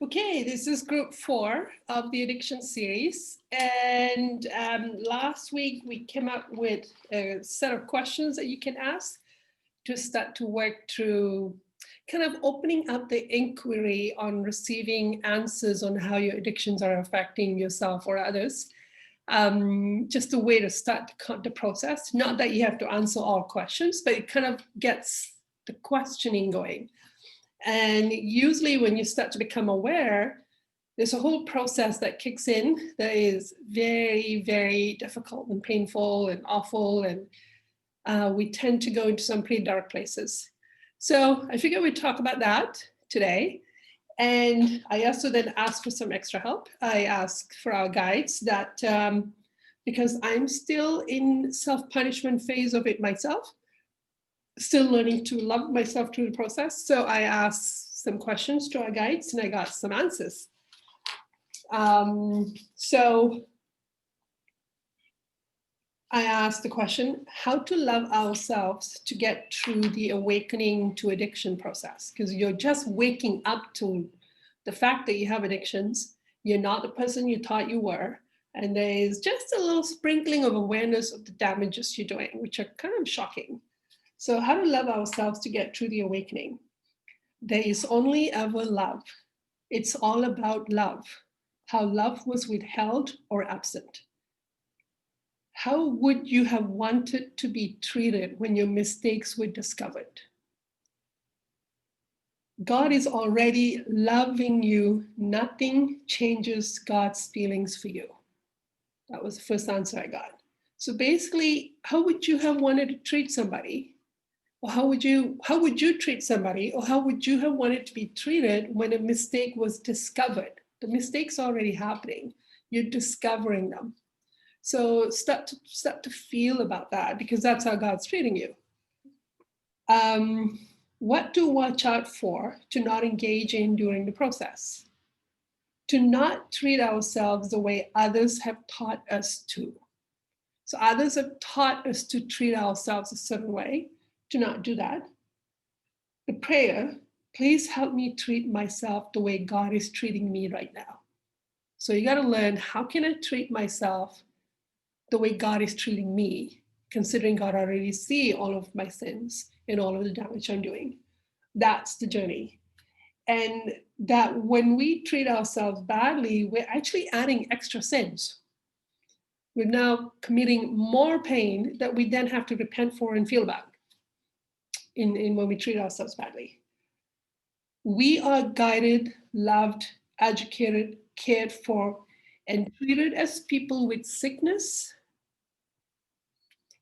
Okay, this is group 4 of the addiction series. And last week we came up with a set of questions that you can ask to start to work through kind of opening up the inquiry on receiving answers on how your addictions are affecting yourself or others. Just a way to start the process. Not that you have to answer all questions, but it kind of gets the questioning going. And usually when you start to become aware, there's a whole process that kicks in that is very, very difficult and painful and awful. And we tend to go into some pretty dark places. So I figured we'd talk about that today. And I also then asked for some extra help. I asked for our guides that because I'm still in self-punishment phase of it myself, still learning to love myself through the process. So I asked some questions to our guides and I got some answers. So I asked the question, how to love ourselves to get through the awakening to addiction process? Because you're just waking up to the fact that you have addictions. You're not the person you thought you were. And there's just a little sprinkling of awareness of the damages you're doing, which are kind of shocking. So how to love ourselves to get through the awakening. There is only ever love. It's all about love, how love was withheld or absent. How would you have wanted to be treated when your mistakes were discovered? God is already loving you. Nothing changes God's feelings for you. That was the first answer I got. So basically, how would you have wanted to treat somebody? Or how would you treat somebody, or how would you have wanted to be treated when a mistake was discovered? The mistake's already happening. You're discovering them. So start to feel about that, because that's how God's treating you. What to watch out for to not engage in during the process? To not treat ourselves the way others have taught us to. So others have taught us to treat ourselves a certain way. To not do that. The prayer, please help me treat myself the way God is treating me right now. So you got to learn, how can I treat myself the way God is treating me, considering God already sees all of my sins and all of the damage I'm doing. That's the journey. And that when we treat ourselves badly, we're actually adding extra sins. We're now committing more pain that we then have to repent for and feel about. In when we treat ourselves badly. We are guided, loved, educated, cared for, and treated as people with sickness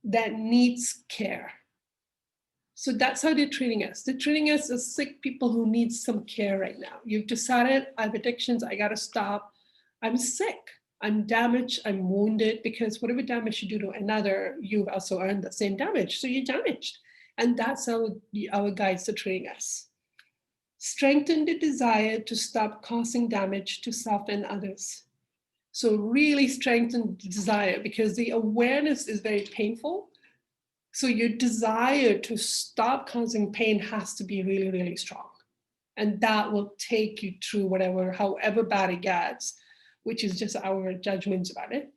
that needs care. So that's how they're treating us. They're treating us as sick people who need some care right now. You've decided, I have addictions, I gotta stop. I'm sick, I'm damaged, I'm wounded, because whatever damage you do to another, you've also earned the same damage, so you're damaged. And that's how our guides are treating us. Strengthen the desire to stop causing damage to self and others. So really strengthen the desire, because the awareness is very painful. So your desire to stop causing pain has to be really, really strong. And that will take you through however bad it gets, which is just our judgments about it.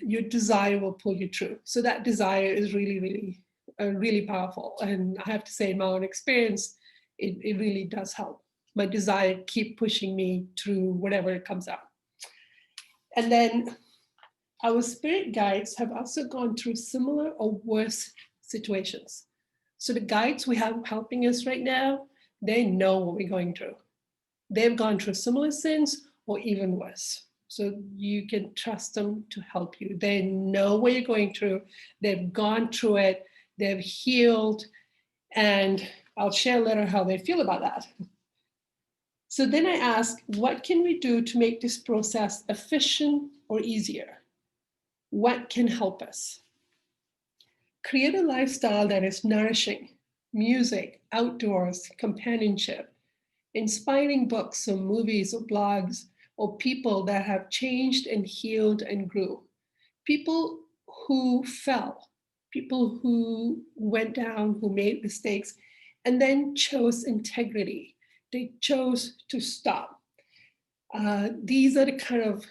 Your desire will pull you through. So that desire is really, really really powerful. And I have to say, in my own experience, it really does help. My desire keep pushing me through whatever comes out. And then our spirit guides have also gone through similar or worse situations. So the guides we have helping us right now, they know what we're going through. They've gone through similar sins or even worse. So you can trust them to help you. They know what you're going through. They've gone through it. They've healed, and I'll share later how they feel about that. So then I ask, what can we do to make this process efficient or easier? What can help us? Create a lifestyle that is nourishing, music, outdoors, companionship, inspiring books or movies or blogs, or people that have changed and healed and grew. People who fell, people who went down, who made mistakes, and then chose integrity. They chose to stop. These are the kind of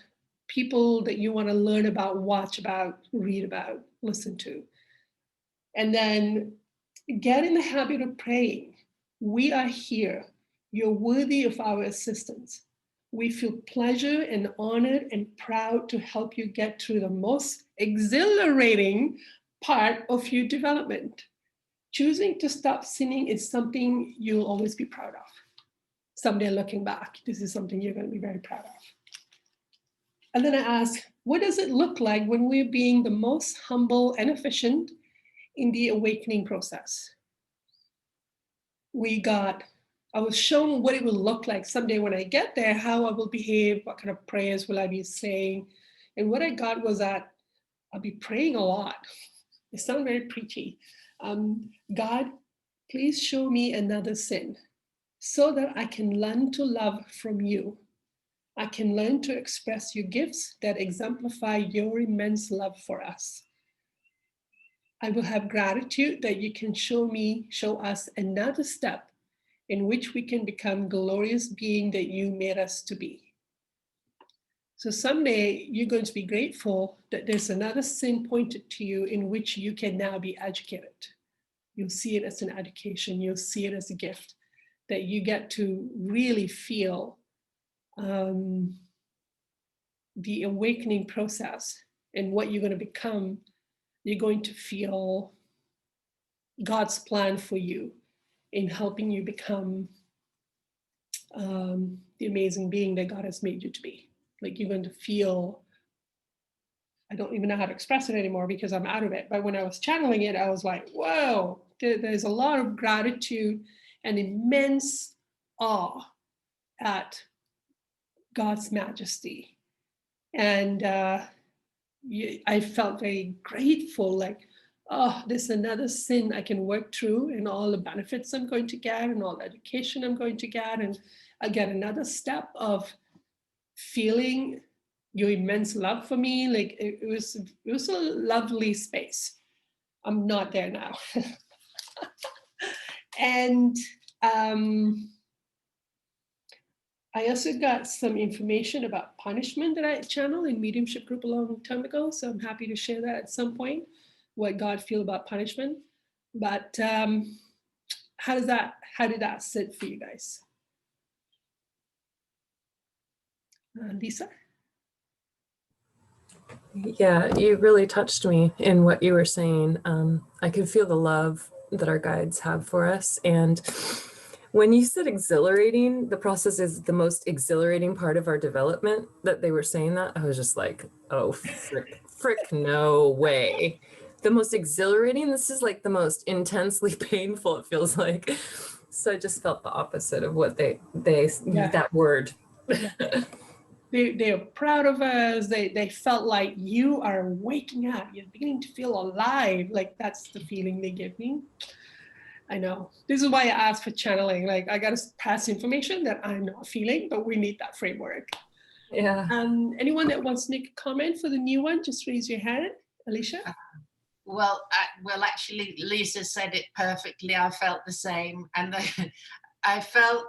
people that you want to learn about, watch about, read about, listen to. And then get in the habit of praying. We are here. You're worthy of our assistance. We feel pleasure and honored and proud to help you get through the most exhilarating part of your development. Choosing to stop sinning is something you'll always be proud of. Someday looking back, this is something you're going to be very proud of. And then I ask, what does it look like when we're being the most humble and efficient in the awakening process? I was shown what it will look like someday when I get there, how I will behave, what kind of prayers will I be saying. And what I got was that I'll be praying a lot. It sounds very preachy. God, please show me another sin so that I can learn to love from you. I can learn to express your gifts that exemplify your immense love for us. I will have gratitude that you can show us another step in which we can become glorious being that you made us to be. So someday you're going to be grateful that there's another sin pointed to you in which you can now be educated. You'll see it as an education. You'll see it as a gift that you get to really feel the awakening process and what you're going to become. You're going to feel God's plan for you in helping you become the amazing being that God has made you to be. Like you're going to feel, I don't even know how to express it anymore because I'm out of it. But when I was channeling it, I was like, whoa, there's a lot of gratitude and immense awe at God's majesty. And I felt very grateful, like, oh, there's another sin I can work through and all the benefits I'm going to get and all the education I'm going to get. And I get another step of feeling your immense love for me. Like it was a lovely space. I'm not there now. And I also got some information about punishment that I channeled in mediumship group a long time ago. So I'm happy to share that at some point, what God feel about punishment. But how did that sit for you guys? Lisa? Yeah, you really touched me in what you were saying. I could feel the love that our guides have for us. And when you said exhilarating, the process is the most exhilarating part of our development, that they were saying that, I was just like, oh, frick, no way. The most exhilarating, this is like the most intensely painful, it feels like. So I just felt the opposite of what they that word. Yeah. They are proud of us. They felt like you are waking up. You're beginning to feel alive. Like that's the feeling they give me. I know. This is why I asked for channeling. Like I got to pass information that I'm not feeling, but we need that framework. Yeah. Anyone that wants to make a comment for the new one, just raise your hand. Alicia? Well, actually, Lisa said it perfectly. I felt the same. And I felt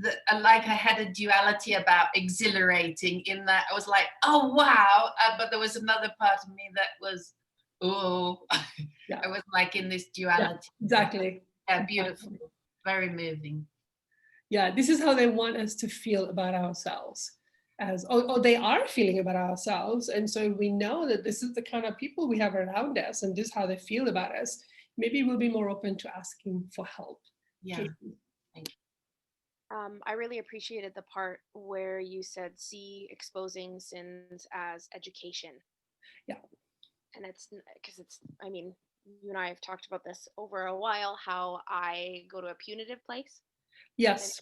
that like I had a duality about exhilarating in that I was like, oh, wow. But there was another part of me that was, oh, yeah. I was like in this duality. Yeah, exactly. Yeah, beautiful. Exactly. Very moving. Yeah, this is how they want us to feel about ourselves. They are feeling about ourselves. And so we know that this is the kind of people we have around us and this is how they feel about us. Maybe we'll be more open to asking for help. Yeah. Okay. Thank you. I really appreciated the part where you said, see exposing sins as education. Yeah. And it's because I mean, you and I have talked about this over a while, how I go to a punitive place. Yes.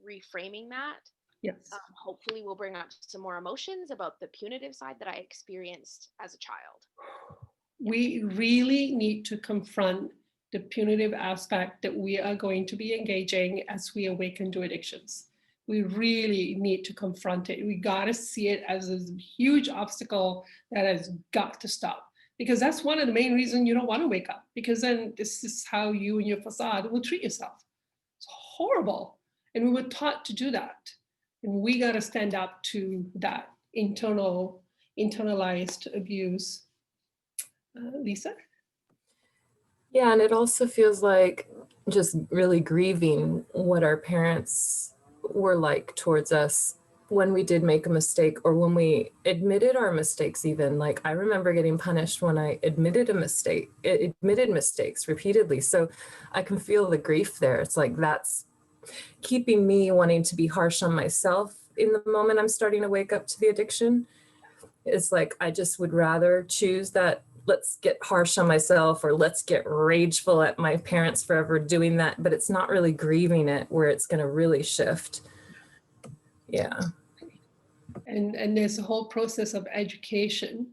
Reframing that. Yes. Hopefully will bring up some more emotions about the punitive side that I experienced as a child. We really need to confront the punitive aspect that we are going to be engaging as we awaken to addictions. We really need to confront it. We got to see it as a huge obstacle that has got to stop. Because that's one of the main reasons you don't want to wake up. Because then this is how you and your facade will treat yourself. It's horrible. And we were taught to do that. And we got to stand up to that internalized abuse. Lisa? Yeah, and it also feels like just really grieving what our parents were like towards us when we did make a mistake, or when we admitted our mistakes. Even like I remember getting punished when I admitted mistakes repeatedly. So I can feel the grief there. It's like that's keeping me wanting to be harsh on myself in the moment I'm starting to wake up to the addiction. It's like I just would rather choose that, let's get harsh on myself, or let's get rageful at my parents forever doing that, but it's not really grieving it where it's going to really shift. Yeah. And there's a whole process of education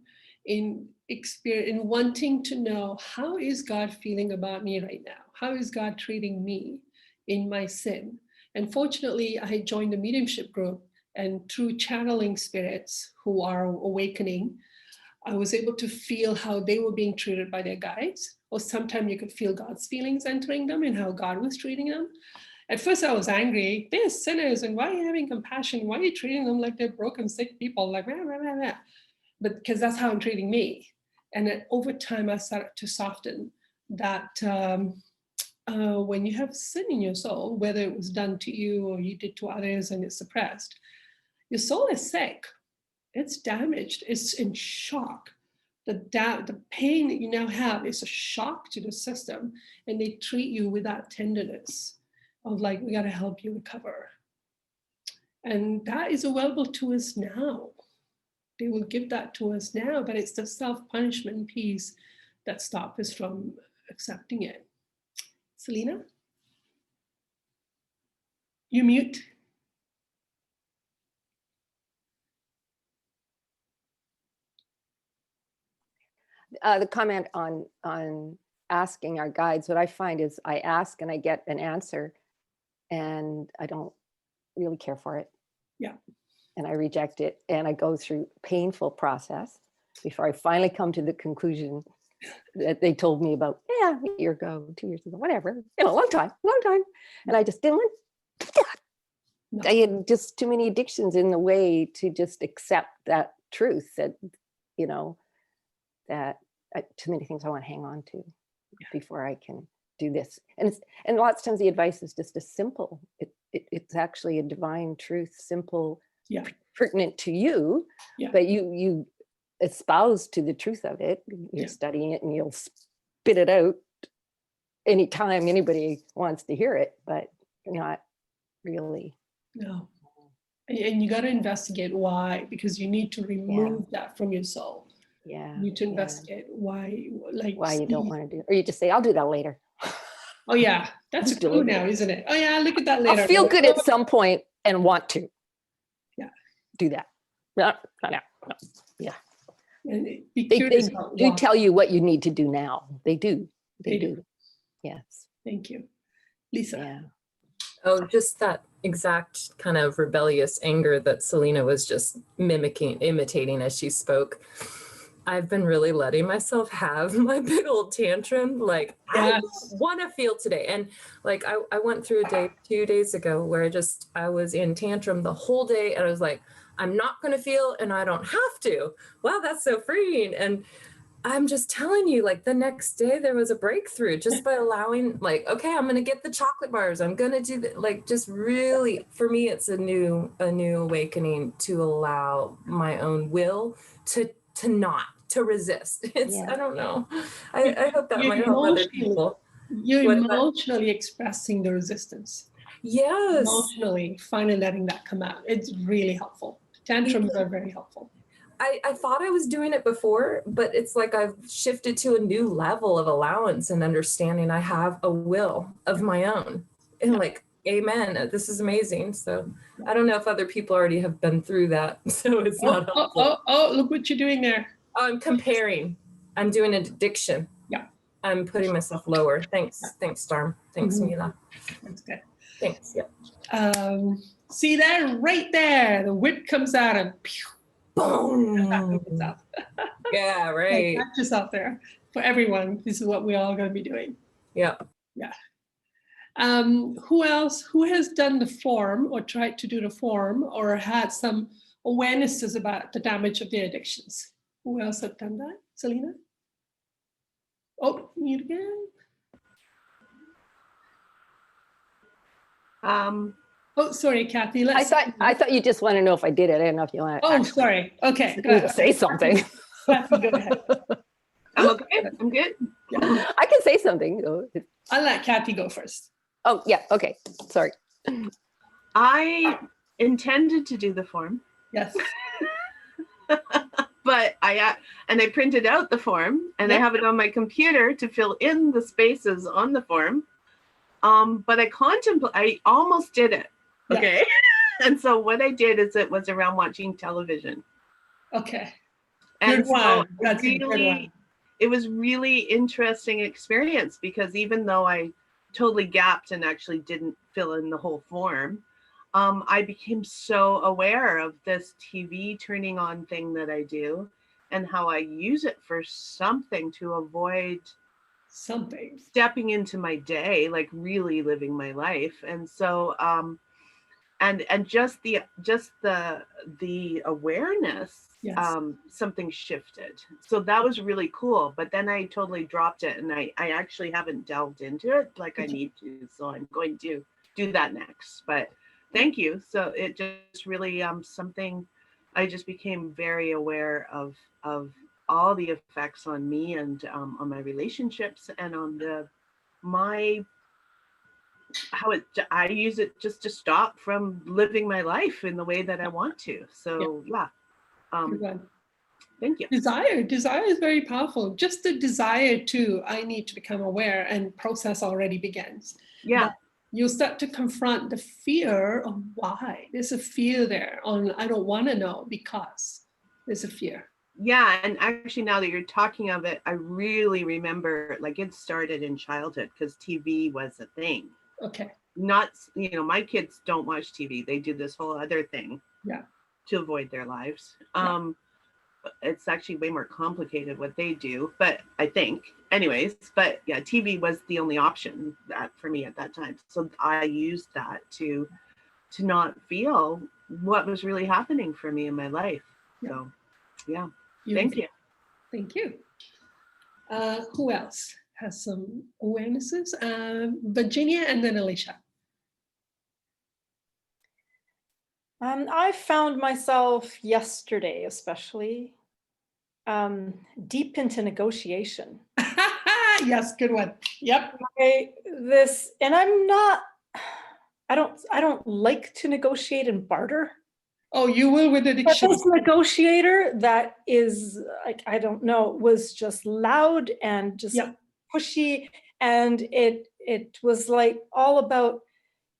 in experience, in wanting to know, how is God feeling about me right now? How is God treating me in my sin? And fortunately, I joined a mediumship group, and through channeling spirits who are awakening, I was able to feel how they were being treated by their guides, or sometimes you could feel God's feelings entering them and how God was treating them. At first I was angry, they're sinners, and why are you having compassion? Why are you treating them like they're broken, sick people? Like, blah, blah, blah, blah. But because that's how I'm treating me. And then over time, I started to soften that when you have sin in your soul, whether it was done to you or you did to others and it's suppressed, your soul is sick. It's damaged. It's in shock. The pain that you now have is a shock to the system, and they treat you with that tenderness of like, we got to help you recover. And that is available to us now. They will give that to us now, but it's the self-punishment piece that stops us from accepting it. Selena? You mute. The comment on asking our guides, what I find is I ask and I get an answer and I don't really care for it. Yeah. And I reject it, and I go through a painful process before I finally come to the conclusion that they told me about, yeah, a year ago, 2 years ago, whatever, a long time. And I just didn't want that. No. I had just too many addictions in the way to just accept that truth that, that too many things I want to hang on to before I can do this. And lots of times the advice is just as simple. It's actually a divine truth, simple, pertinent to you, but you espouse to the truth of it. You're studying it and you'll spit it out anytime anybody wants to hear it, but not really. No. And you got to investigate why, because you need to remove that from your soul. Yeah. You need to investigate why you don't want to do it. Or you just say, I'll do that later. Oh yeah, that's a clue now, isn't it? Oh yeah, I'll look at that later. I'll feel good at some point and want to. Yeah. Do that. No. Yeah. And they do tell you what you need to do now. They do. They do. Yes. Thank you. Lisa. Yeah. Oh, just that exact kind of rebellious anger that Selena was just imitating as she spoke. I've been really letting myself have my big old tantrum. Like, I want to feel today. And like, I went through a day 2 days ago where I was in tantrum the whole day. And I was like, I'm not going to feel, and I don't have to. Wow, that's so freeing. And I'm just telling you, like the next day there was a breakthrough just by allowing, like, okay, I'm going to get the chocolate bars. I'm going to do that. Like, just really, for me, it's a new awakening to allow my own will to resist. I don't know. I hope that might help other people. You're emotionally expressing the resistance. Yes. Emotionally, finally letting that come out. It's really helpful. Tantrums are very helpful. I thought I was doing it before, but it's like I've shifted to a new level of allowance and understanding I have a will of my own. And like, amen, this is amazing. So I don't know if other people already have been through that. So it's not helpful. Oh, look what you're doing there. I'm comparing. I'm doing an addiction. Yeah. I'm putting myself lower. Thanks, Dharm. Thanks, Mila. That's good. Thanks, yeah. See that right there? The whip comes out and pew, boom. Yeah, right. Practice out there for everyone. This is what we're all going to be doing. Yeah. Yeah. Who else? Who has done the form or tried to do the form or had some awarenesses about the damage of their addictions? Who else have done that? Selena? Oh, mute again. Oh, sorry, Kathy. I thought you just want to know if I did it. I didn't know if you want to. Oh, sorry. Okay, go ahead. Say something. Kathy, go ahead. I'm okay. I'm good. Yeah. I can say something. I'll let Kathy go first. Oh, yeah. Okay. Sorry. I intended to do the form, Yes. but I printed out the form and I have it on my computer to fill in the spaces on the form. But I almost did it. Okay. And so what I did is it was around watching television. Okay. And Good one. so That's a good one. it was really interesting experience because even though I totally gapped and actually didn't fill in the whole form, I became so aware of this TV turning on thing that I do and how I use it for something to avoid something stepping into my day, like really living my life. And so and just the awareness, yes. Something shifted. So that was really cool. But then I totally dropped it and I actually haven't delved into it like I need to. So I'm going to do that next. But thank you. So it just really something I just became very aware of all the effects on me and on my relationships and on I use it just to stop from living my life in the way that I want to. So thank you. Desire is very powerful. Just the desire to, I need to become aware, and process already begins. Yeah. But you'll start to confront the fear of why. There's a fear there on, I don't want to know because there's a fear. Yeah, and actually now that you're talking of it, I really remember like it started in childhood because TV was a thing. Okay. Not, my kids don't watch TV. They do this whole other thing to avoid their lives. It's actually way more complicated what they do, but I think anyways, but yeah, TV was the only option that for me at that time. So I used that to not feel what was really happening for me in my life. So yeah. Thank you. Thank you. Who else has some awarenesses? Virginia and then Alicia. I found myself yesterday, especially, deep into negotiation. Yes, good one. Yep. And I don't like to negotiate and barter. Oh, you will with addiction. But this negotiator that is like, I don't know, was just loud and just pushy. And it was like all about,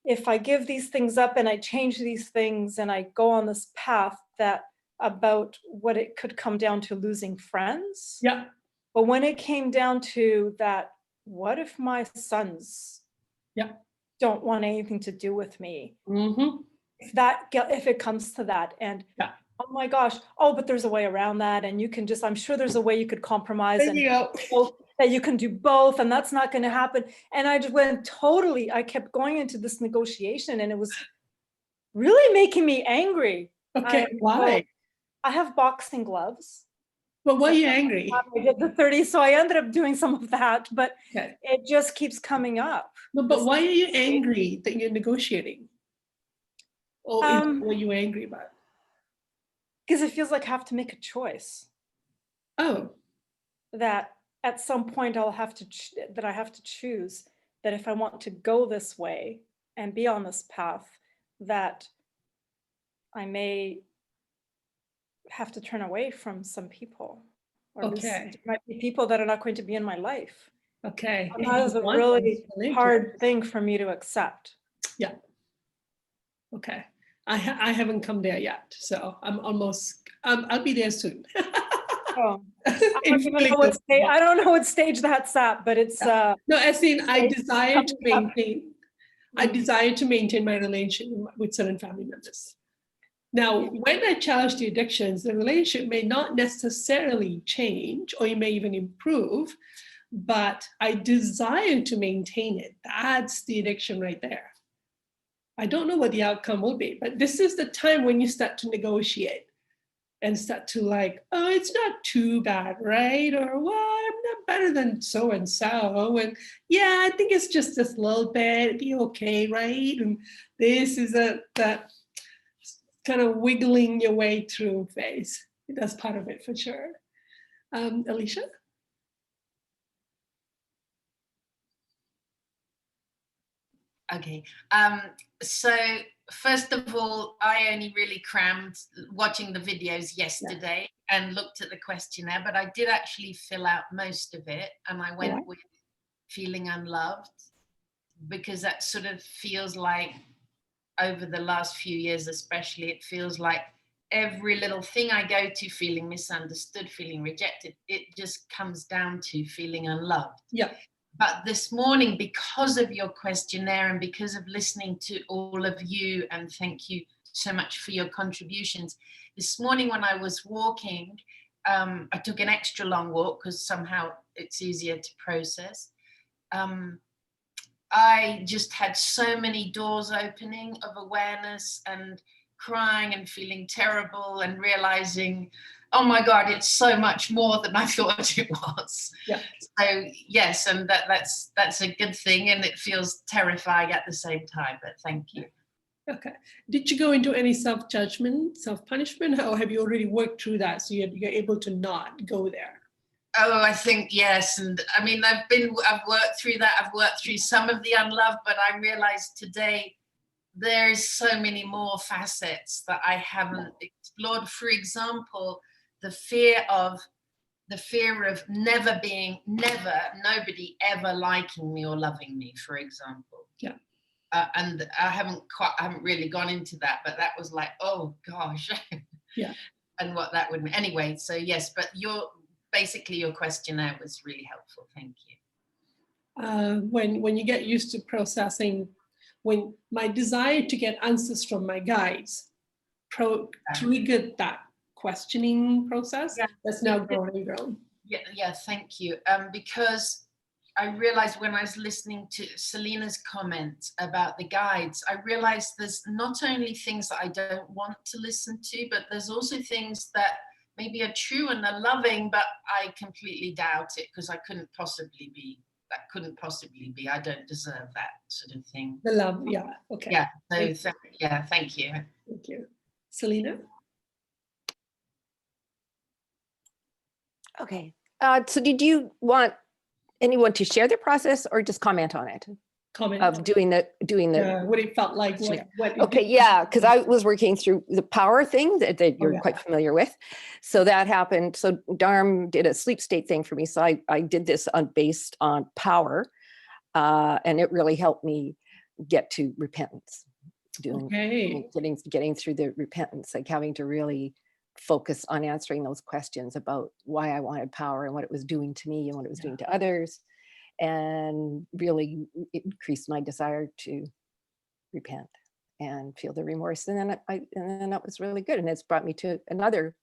if I give these things up and I change these things and I go on this path, that about what it could come down to losing friends. Yeah. But when it came down to that, what if my sons don't want anything to do with me? Mm-hmm. If it comes to that, and oh my gosh, but there's a way around that, and you can I'm sure there's a way you could compromise that you can do both, and that's not going to happen. And I just I kept going into this negotiation, and it was really making me angry. Okay, why? I have boxing gloves. But why are you angry? I did the 30, so I ended up doing some of that, but it just keeps coming up. No, but why are you angry that you're negotiating? Or what are you angry about? Because it feels like I have to make a choice. Oh. That at some point I have to choose that if I want to go this way and be on this path, that I may have to turn away from some people. Or there might be people that are not going to be in my life. Okay. And that is a really hard thing for me to accept. Yeah. Okay. I haven't come there yet, so I'm almost. I'll be there soon. I don't know what stage that's at, but it's. No, as in I desire to maintain. I desire to maintain my relationship with certain family members. Now, when I challenge the addictions, the relationship may not necessarily change, or it may even improve, but I desire to maintain it. That's the addiction right there. I don't know what the outcome will be, but this is the time when you start to negotiate and start to like, oh, it's not too bad, right? Or, well, I'm not better than so-and-so. And yeah, I think it's just this little bit, it'd be okay, right? And this is that kind of wiggling your way through phase. That's part of it for sure. Alicia? Okay, so first of all, I only really crammed watching the videos yesterday and looked at the questionnaire, but I did actually fill out most of it, and I went with feeling unloved, because that sort of feels like, over the last few years especially, it feels like every little thing I go to, feeling misunderstood, feeling rejected, it just comes down to feeling unloved. Yeah. But this morning, because of your questionnaire and because of listening to all of you, and thank you so much for your contributions, this morning when I was walking, I took an extra long walk because somehow it's easier to process. I just had so many doors opening of awareness, and crying and feeling terrible and realizing, oh my God, it's so much more than I thought it was. Yeah. So yes, and that's a good thing, and it feels terrifying at the same time, but thank you. Okay. Did you go into any self-judgment, self-punishment, or have you already worked through that so you're able to not go there? Oh, I think yes. And I mean, I've worked through that. I've worked through some of the unloved, but I realized today there's so many more facets that I haven't explored. For example, the fear of nobody ever liking me or loving me, for example. Yeah. And I haven't really gone into that, but that was like, oh gosh. Yeah. And what that would mean. Anyway, so yes, but basically your questionnaire was really helpful. Thank you. When you get used to processing, when my desire to get answers from my guides triggered that questioning process, that's now grown and grown. Yeah, thank you. Because I realized when I was listening to Selena's comment about the guides, I realized there's not only things that I don't want to listen to, but there's also things that maybe are true and are loving, but I completely doubt it because that couldn't possibly be. I don't deserve that sort of thing. The love, yeah, okay. Yeah, so thank you. Thank you. Selena? Okay, so did you want anyone to share their process or just comment on it? Comment of doing the what it felt like. Okay, yeah, because I was working through the power thing that you're quite familiar with. So that happened. So Dharm did a sleep state thing for me. So I did this based on power, and it really helped me get to repentance. Getting through the repentance, like having to really focus on answering those questions about why I wanted power and what it was doing to me and what it was doing to others, and really increased my desire to repent and feel the remorse. And then that was really good. And it's brought me to another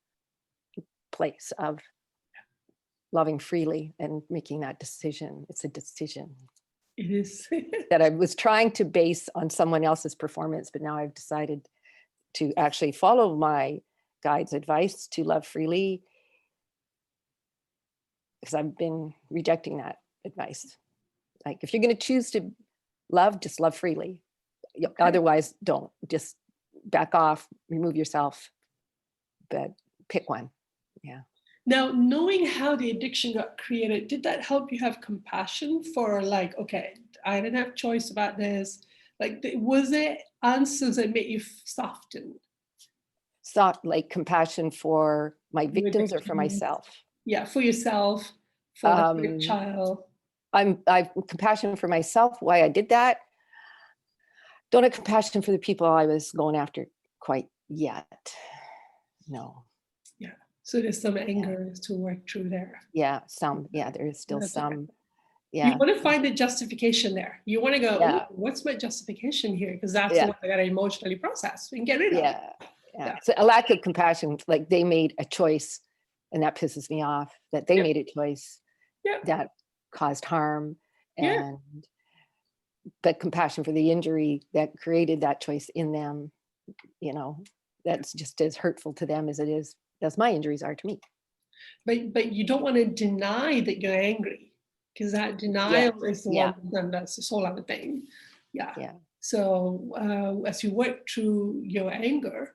place of loving freely and making that decision. It's a decision. It is. That I was trying to base on someone else's performance, but now I've decided to actually follow my guide's advice to love freely, because I've been rejecting that advice. Like, if you're going to choose to love, just love freely. Okay. Otherwise, don't. Just back off, remove yourself, but pick one. Yeah. Now, knowing how the addiction got created, did that help you have compassion for, like, okay, I didn't have choice about this? Like, was there answers that made you soften? Like compassion for my victims or for myself? Yeah, for yourself, for your child. I've compassion for myself, why I did that. Don't have compassion for the people I was going after quite yet. No. Yeah. So there's some anger to work through there. Yeah, some. Yeah, there is still some. Okay. Yeah. You want to find the justification there. You want to go, what's my justification here? Because that's what I got to emotionally process and get rid of. Yeah. So a lack of compassion, like they made a choice, and that pisses me off that they made a choice that caused harm, Yeah. and the compassion for the injury that created that choice in them, you know, that's just as hurtful to them as it is, as my injuries are to me. But you don't want to deny that you're angry, because that denial is the Yeah. one that does this whole other thing. Yeah. Yeah. So as you work through your anger,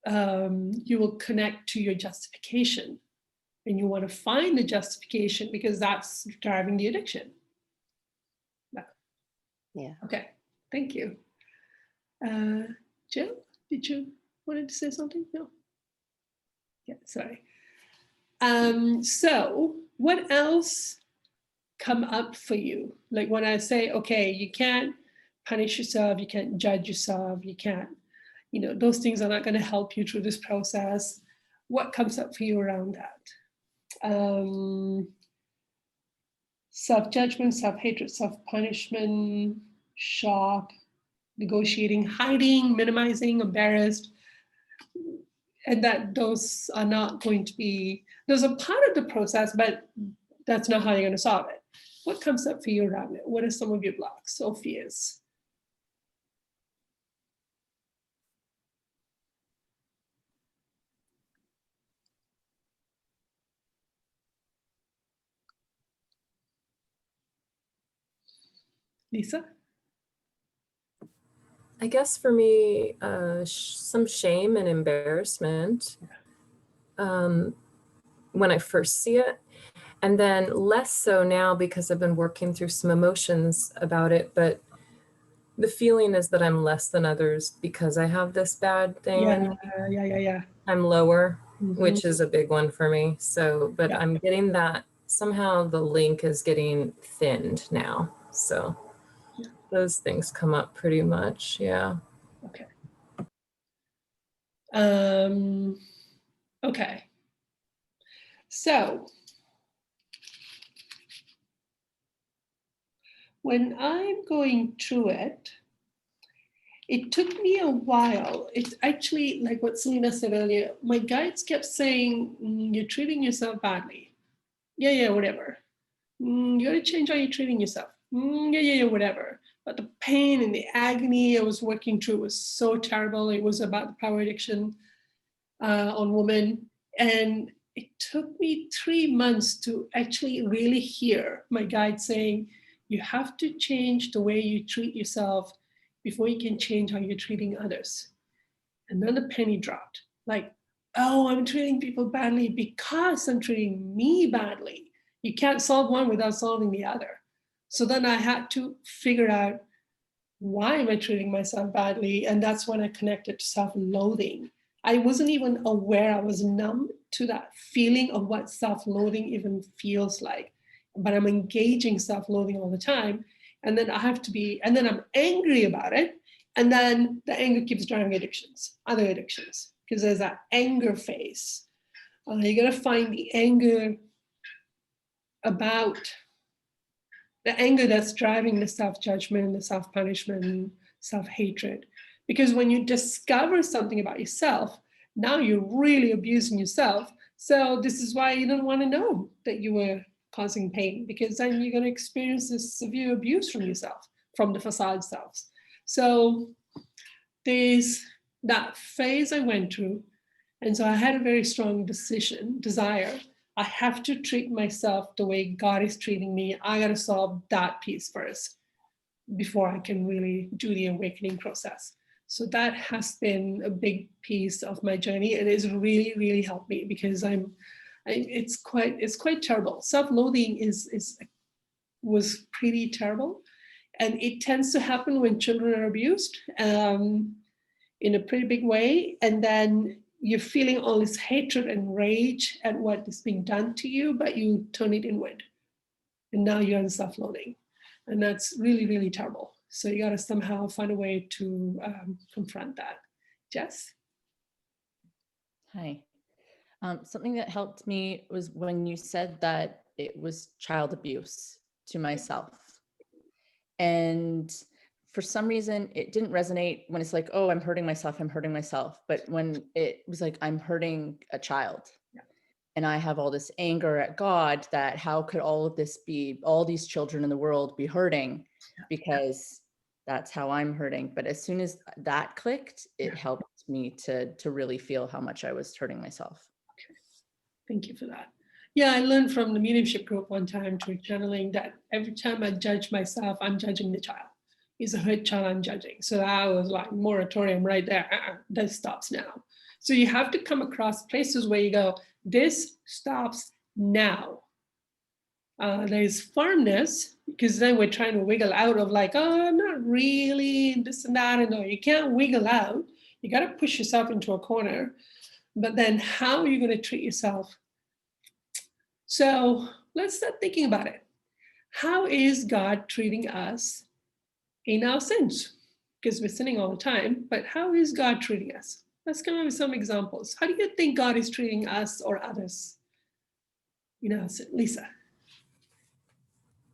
you will connect to your justification, and you want to find the justification because that's driving the addiction. Yeah. Okay, thank you. Jill, did you wanted to say something? No. Yeah, sorry. So what else come up for you? Like when I say, okay, you can't punish yourself, you can't judge yourself, you can't, you know, those things are not going to help you through this process. What comes up for you around that? Self-judgment, self-hatred, self-punishment, shock, negotiating, hiding, minimizing, embarrassed. And that those are not going to be, those are part of the process, but that's not how you're going to solve it. What comes up for you around it? What are some of your blocks or fears? Lisa? I guess for me, some shame and embarrassment when I first see it, and then less so now because I've been working through some emotions about it. But the feeling is that I'm less than others because I have this bad thing. Yeah. I'm lower, Mhm. which is a big one for me. So, but Yeah. I'm getting that somehow the link is getting thinned now. So those things come up pretty much. Yeah. Okay. Okay. So when I'm going through it, it took me a while. It's actually like what Selena said earlier. My guides kept saying, you're treating yourself badly. Yeah, whatever. You gotta change how you're treating yourself. Yeah, whatever. But the pain and the agony I was working through was so terrible. It was about the power addiction on women. And it took me 3 months to actually really hear my guide saying, you have to change the way you treat yourself before you can change how you're treating others. And then the penny dropped. Like, oh, I'm treating people badly because I'm treating me badly. You can't solve one without solving the other. So then I had to figure out, why am I treating myself badly? And that's when I connected to self-loathing. I wasn't even aware, I was numb to that feeling of what self-loathing even feels like. But I'm engaging self-loathing all the time. And then I'm angry about it. And then the anger keeps driving other addictions, because there's that anger phase. You gotta find the anger that's driving the self-judgment, the self-punishment, self-hatred. Because when you discover something about yourself, now you're really abusing yourself. So this is why you don't want to know that you were causing pain, because then you're going to experience this severe abuse from yourself, from the facade selves. So there's that phase I went through. And so I had a very strong desire. I have to treat myself the way God is treating me. I got to solve that piece first before I can really do the awakening process. So that has been a big piece of my journey, and it's really, really helped me, because it's quite terrible. Self-loathing was pretty terrible, and it tends to happen when children are abused in a pretty big way, and then you're feeling all this hatred and rage at what is being done to you, but you turn it inward. And now you're in self-loathing. And that's really, really terrible. So you got to somehow find a way to confront that. Jess? Hi. Something that helped me was when you said that it was child abuse to myself. And for some reason, it didn't resonate when it's like, oh, I'm hurting myself. But when it was like, I'm hurting a child. Yeah. and I have all this anger at God that how could all of this be, all these children in the world be hurting, because that's how I'm hurting. But as soon as that clicked, it helped me to really feel how much I was hurting myself. Okay. Thank you for that. Yeah, I learned from the mediumship group one time through channeling that every time I judge myself, I'm judging the child. It's a hurt child I'm judging. So I was like, moratorium right there. That stops now. So you have to come across places where you go, this stops now. There's firmness, because then we're trying to wiggle out of like, oh, not really, this and that. And no, you can't wiggle out. You got to push yourself into a corner. But then how are you going to treat yourself? So let's start thinking about it. How is God treating us in our sins? Because we're sinning all the time, but how is God treating us? Let's come up with some examples. How do you think God is treating us or others? Lisa.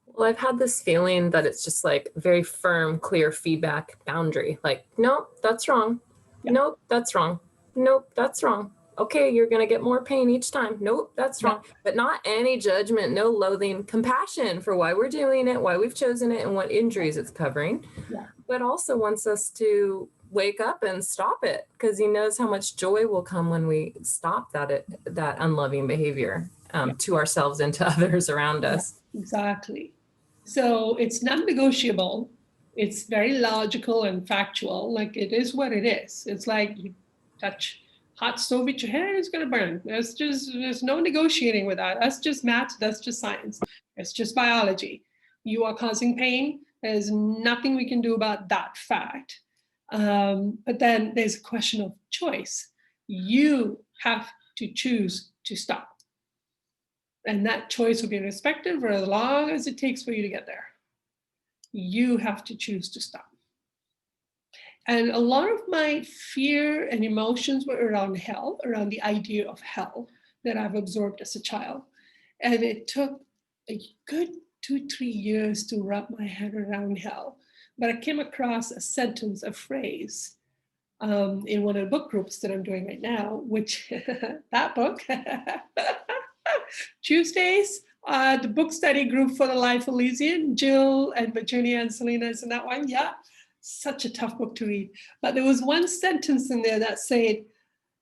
Well, I've had this feeling that it's just like very firm, clear feedback boundary. Like, nope, that's wrong. Yeah. Nope, that's wrong. Nope, that's wrong. Okay, you're going to get more pain each time. Nope, that's wrong. But not any judgment, no loathing, compassion for why we're doing it, why we've chosen it, and what injuries it's covering. Yeah. But also wants us to wake up and stop it, because he knows how much joy will come when we stop that unloving behavior to ourselves and to others around us. Exactly. So it's non-negotiable. It's very logical and factual. Like, it is what it is. It's like you touch hot stove with your hand, it's going to burn. There's no negotiating with that. That's just math. That's just science. It's just biology. You are causing pain. There's nothing we can do about that fact. But then there's a question of choice. You have to choose to stop. And that choice will be respected for as long as it takes for you to get there. You have to choose to stop. And a lot of my fear and emotions were around hell, around the idea of hell that I've absorbed as a child. And it took a good 2-3 years to wrap my head around hell. But I came across a sentence, a phrase, in one of the book groups that I'm doing right now, which that book, Tuesdays, the book study group for the Life Elysian, Jill and Virginia and Selena is in that one. Yeah, such a tough book to read. But there was one sentence in there that said,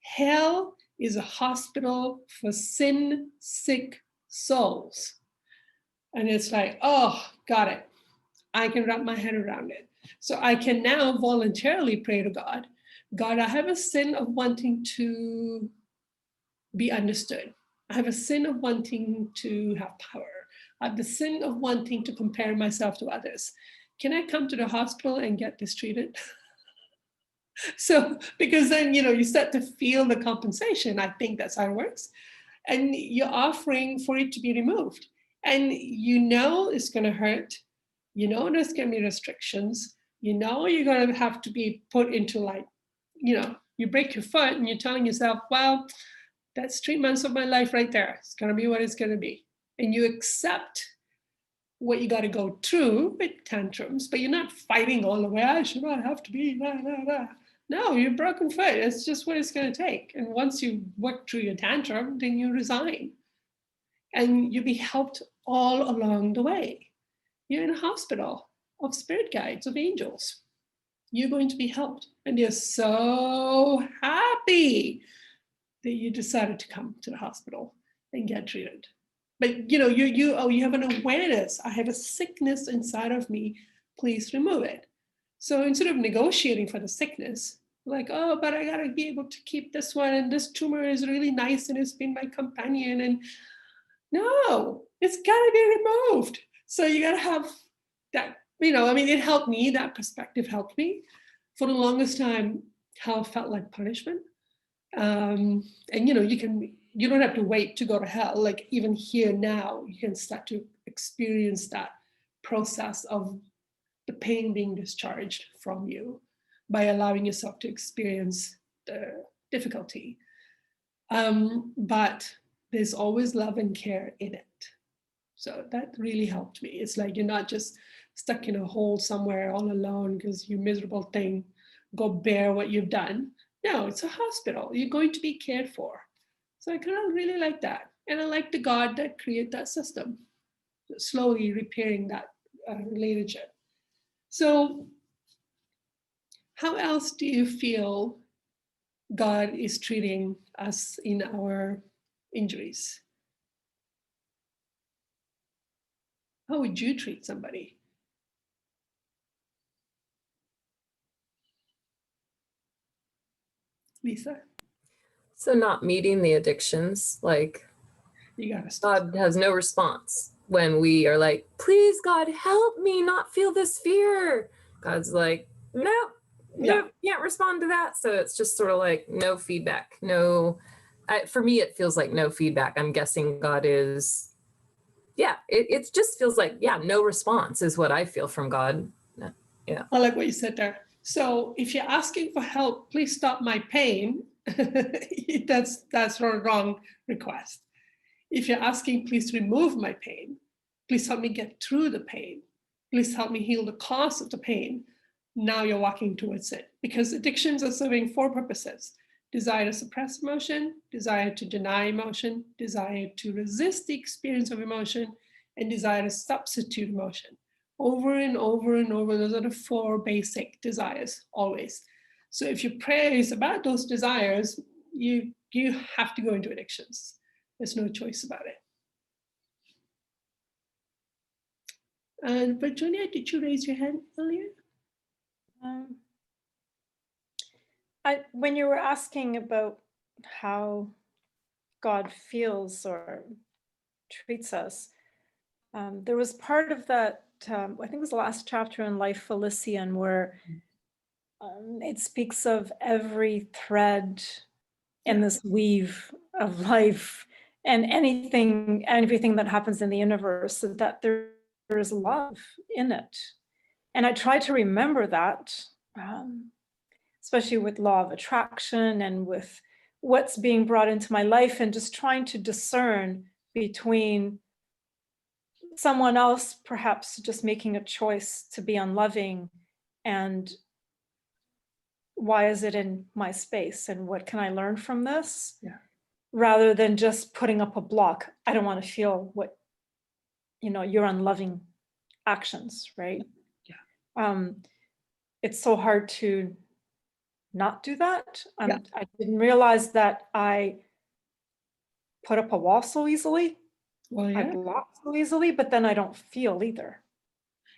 hell is a hospital for sin-sick souls. And it's like, oh, got it. I can wrap my head around it. So I can now voluntarily pray to God. God, I have a sin of wanting to be understood. I have a sin of wanting to have power. I have the sin of wanting to compare myself to others. Can I come to the hospital and get this treated? So, because then, you start to feel the compensation. I think that's how it works. And you're offering for it to be removed. And it's going to hurt. There's going to be restrictions. You're going to have to be put into you break your foot and you're telling yourself, well, that's 3 months of my life right there. It's going to be what it's going to be. And you accept what you got to go through with tantrums, but you're not fighting all the way. I should not have to be, No, you're broken foot. It's just what it's going to take. And once you work through your tantrum, then you resign. And you'll be helped all along the way. You're in a hospital of spirit guides, of angels. You're going to be helped. And you're so happy that you decided to come to the hospital and get treated. But you have an awareness. I have a sickness inside of me. Please remove it. So instead of negotiating for the sickness, like, oh, but I gotta be able to keep this one, and this tumor is really nice and it's been my companion. And no, it's gotta be removed. So you gotta have that, it helped me, that perspective helped me. For the longest time, hell felt like punishment. And you don't have to wait to go to hell. Like, even here now, you can start to experience that process of the pain being discharged from you by allowing yourself to experience the difficulty. But there's always love and care in it. So that really helped me. It's like you're not just stuck in a hole somewhere all alone because you miserable thing, go bear what you've done. No, it's a hospital. You're going to be cared for. So I kind of really like that. And I like the God that created that system, slowly repairing that relationship. So how else do you feel God is treating us in our injuries? How would you treat somebody? Lisa? So not meeting the addictions, like you gotta stop. God has no response when we are like, please God, help me not feel this fear. God's like, no, can't respond to that. So it's just sort of like no feedback. No, for me, it feels like no feedback. I'm guessing God is, it just feels like, no response is what I feel from God. Yeah. I like what you said there. So if you're asking for help, please stop my pain. that's a wrong request. If you're asking, please remove my pain, please help me get through the pain, please help me heal the cause of the pain, now you're walking towards it. Because addictions are serving 4 purposes: desire to suppress emotion, desire to deny emotion, desire to resist the experience of emotion, and desire to substitute emotion. Over and over and over, those are the 4 basic desires, always. So if your prayer is about those desires, you have to go into addictions. There's no choice about it. And Virginia, did you raise your hand earlier? When you were asking about how God feels or treats us, there was part of that, I think it was the last chapter in Life Felician, where it speaks of every thread in this weave of life and everything that happens in the universe, so that there is love in it. And I try to remember that, especially with law of attraction and with what's being brought into my life, and just trying to discern between someone else perhaps just making a choice to be unloving, and why is it in my space, and what can I learn from this? Rather than just putting up a block. I don't want to feel what, your unloving actions, right? It's so hard to not do that. I didn't realize that I put up a wall so easily. I block so easily, but then I don't feel either.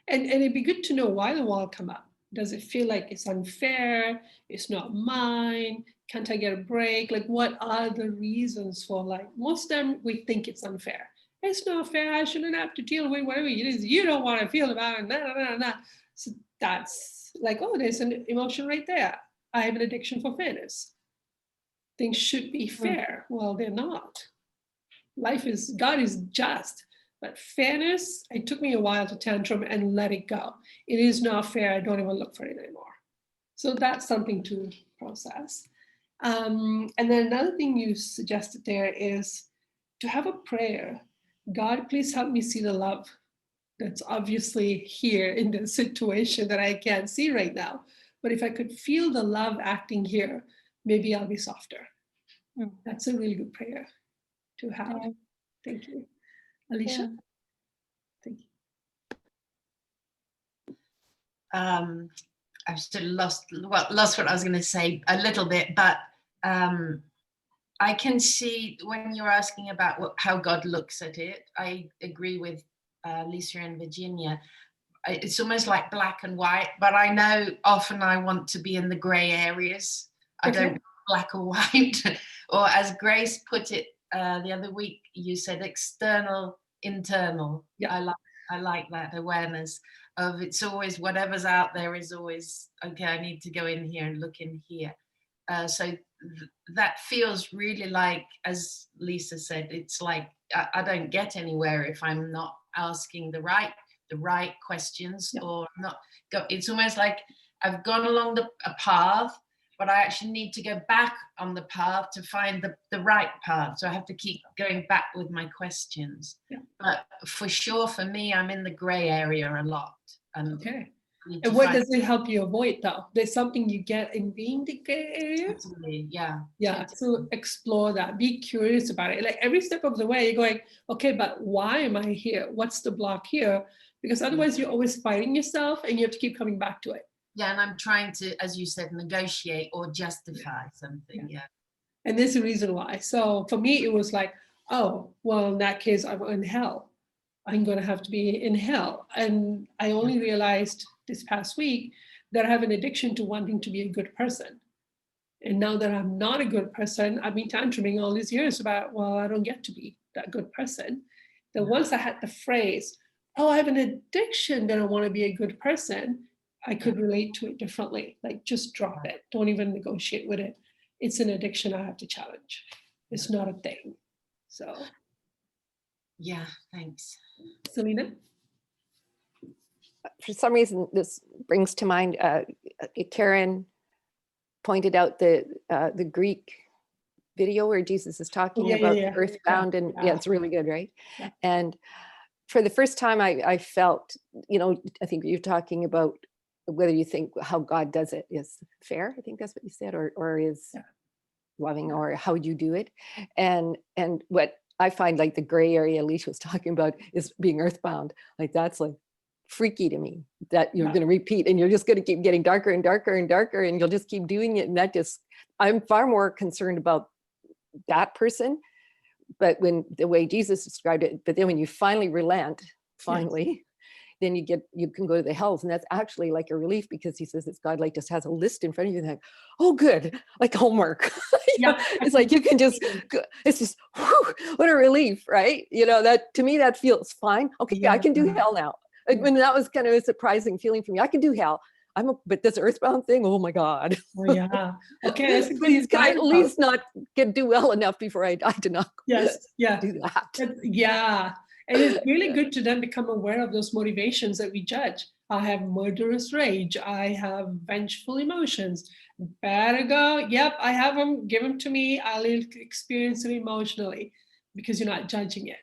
And it'd be good to know why the wall come up. Does it feel like it's unfair? It's not mine? Can't I get a break? Like, what are the reasons for, like, most of them we think it's unfair. It's not fair. I shouldn't have to deal with whatever it is you don't want to feel about it. Nah. So that's like, oh, there's an emotion right there. I have an addiction for fairness. Things should be fair. Well, they're not. God is just. But fairness, it took me a while to tantrum and let it go. It is not fair. I don't even look for it anymore. So that's something to process. And then another thing you suggested there is to have a prayer. God, please help me see the love that's obviously here in the situation that I can't see right now. But if I could feel the love acting here, maybe I'll be softer. That's a really good prayer to have. Thank you. Alicia? Thank you. I've still lost what I was going to say a little bit, but I can see when you're asking about how God looks at it, I agree with Lisa and Virginia. It's almost like black and white, but I know often I want to be in the gray areas. I don't want black or white. Or as Grace put it the other week, you said external, internal. I like that awareness of it's always whatever's out there is always, okay, I need to go in here and look in here. So that feels really like, as Lisa said, it's like I don't get anywhere if I'm not asking the right questions or not go. It's almost like I've gone along a path, but I actually need to go back on the path to find the right path. So I have to keep going back with my questions. But for sure, for me, I'm in the gray area a lot. And And what does it help you avoid though? There's something you get in being the gray area. Totally, yeah. Yeah. So explore that. Be curious about it. Like every step of the way, you're going, okay, but why am I here? What's the block here? Because otherwise you're always fighting yourself and you have to keep coming back to it. Yeah, and I'm trying to, as you said, negotiate or justify something. Yeah. And there's a reason why. So for me, it was like, oh, well, in that case, I'm in hell. I'm going to have to be in hell. And I only realized this past week that I have an addiction to wanting to be a good person. And now that I'm not a good person, I've been tantruming all these years about, well, I don't get to be that good person. That once I had the phrase, oh, I have an addiction that I want to be a good person, I could relate to it differently. Like, just drop it. Don't even negotiate with it. It's an addiction I have to challenge. It's not a thing. So. Yeah, thanks. Selena? For some reason, this brings to mind, Karen pointed out the Greek video where Jesus is talking about earthbound, and it's really good, right? Yeah. And for the first time, I felt, I think you're talking about whether you think how God does it is fair. I think that's what you said, or is loving, or how you do it. And what I find, like the gray area Alicia was talking about, is being earthbound. Like, that's like freaky to me, that you're going to repeat and you're just going to keep getting darker and darker and darker, and you'll just keep doing it. And that just, I'm far more concerned about that person, but when the way Jesus described it, but then when you finally relent, then you can go to the hells. And that's actually like a relief, because he says it's God like just has a list in front of you, and like, oh good, like homework. It's like you can just, it's just, whew, what a relief, right? That to me, that feels fine. Okay, I can do hell now. When that was kind of a surprising feeling for me. I can do hell. But this earthbound thing, oh my God. Oh yeah. Okay. Please, can I at least not do well enough before I die to not do that? Yeah. And it's really good to then become aware of those motivations that we judge. I have murderous rage. I have vengeful emotions. Better go. Yep, I have them. Give them to me. I'll experience them emotionally, because you're not judging it.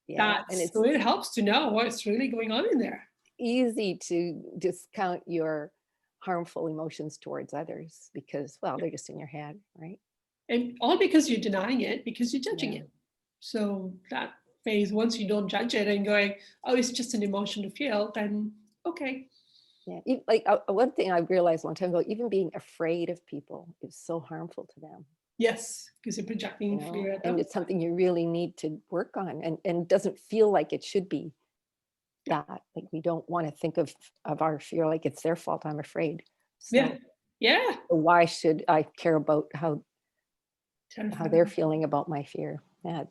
Yeah, so it helps to know what's really going on in there. Easy to discount your harmful emotions towards others because, well, they're just in your head, right? And all because you're denying it, because you're judging it. So that phase, once you don't judge it and going, oh, it's just an emotion to feel, then okay. Yeah, like one thing I realized a long time ago, even being afraid of people is so harmful to them. Yes, because you're projecting fear at them. And it's something you really need to work on, and it doesn't feel like it should be that. Like, we don't want to think of our fear like it's their fault. I'm afraid. So, yeah. Why should I care about how they're feeling about my fear? Yeah.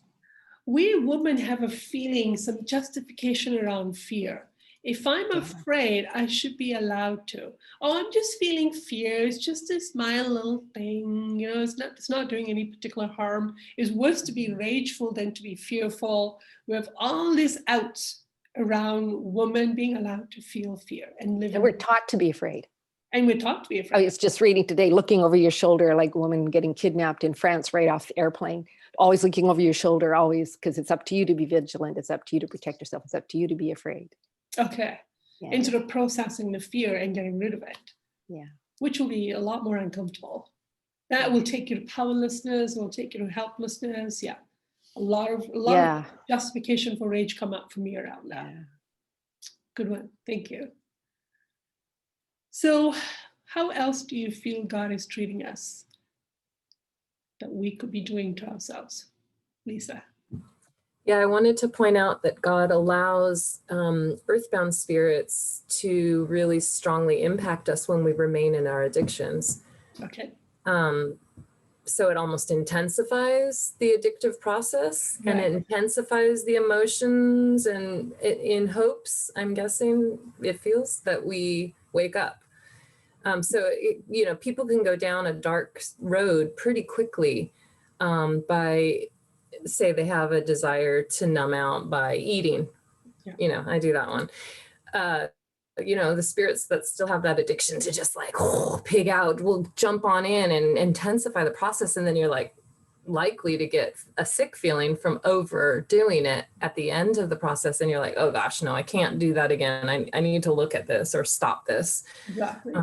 We women have a feeling, some justification around fear. If I'm afraid, I should be allowed to. Oh, I'm just feeling fear. It's just a small little thing. It's not doing any particular harm. It's worse to be rageful than to be fearful. We have all these outs around women being allowed to feel fear and live. And we're taught to be afraid. And we're taught to be afraid. I was just reading today, looking over your shoulder, like a woman getting kidnapped in France right off the airplane. Always looking over your shoulder, always, because it's up to you to be vigilant. It's up to you to protect yourself. It's up to you to be afraid. Okay. Yeah. Instead of processing the fear and getting rid of it. Yeah. Which will be a lot more uncomfortable. That will take you to powerlessness, will take you to helplessness. Yeah. A lot of justification for rage come up for me around that. Yeah. Good one. Thank you. So how else do you feel God is treating us that we could be doing to ourselves? Lisa? Yeah, I wanted to point out that God allows earthbound spirits to really strongly impact us when we remain in our addictions. Okay. So it almost intensifies the addictive process, and it intensifies the emotions, and in hopes, I'm guessing, it feels that we wake up. So, people can go down a dark road pretty quickly by, say they have a desire to numb out by eating. Yeah. I do that one. The spirits that still have that addiction to just like pig out will jump on in and intensify the process. And then you're like, likely to get a sick feeling from overdoing it at the end of the process. And you're like, oh gosh, no, I can't do that again. I need to look at this or stop this. Exactly.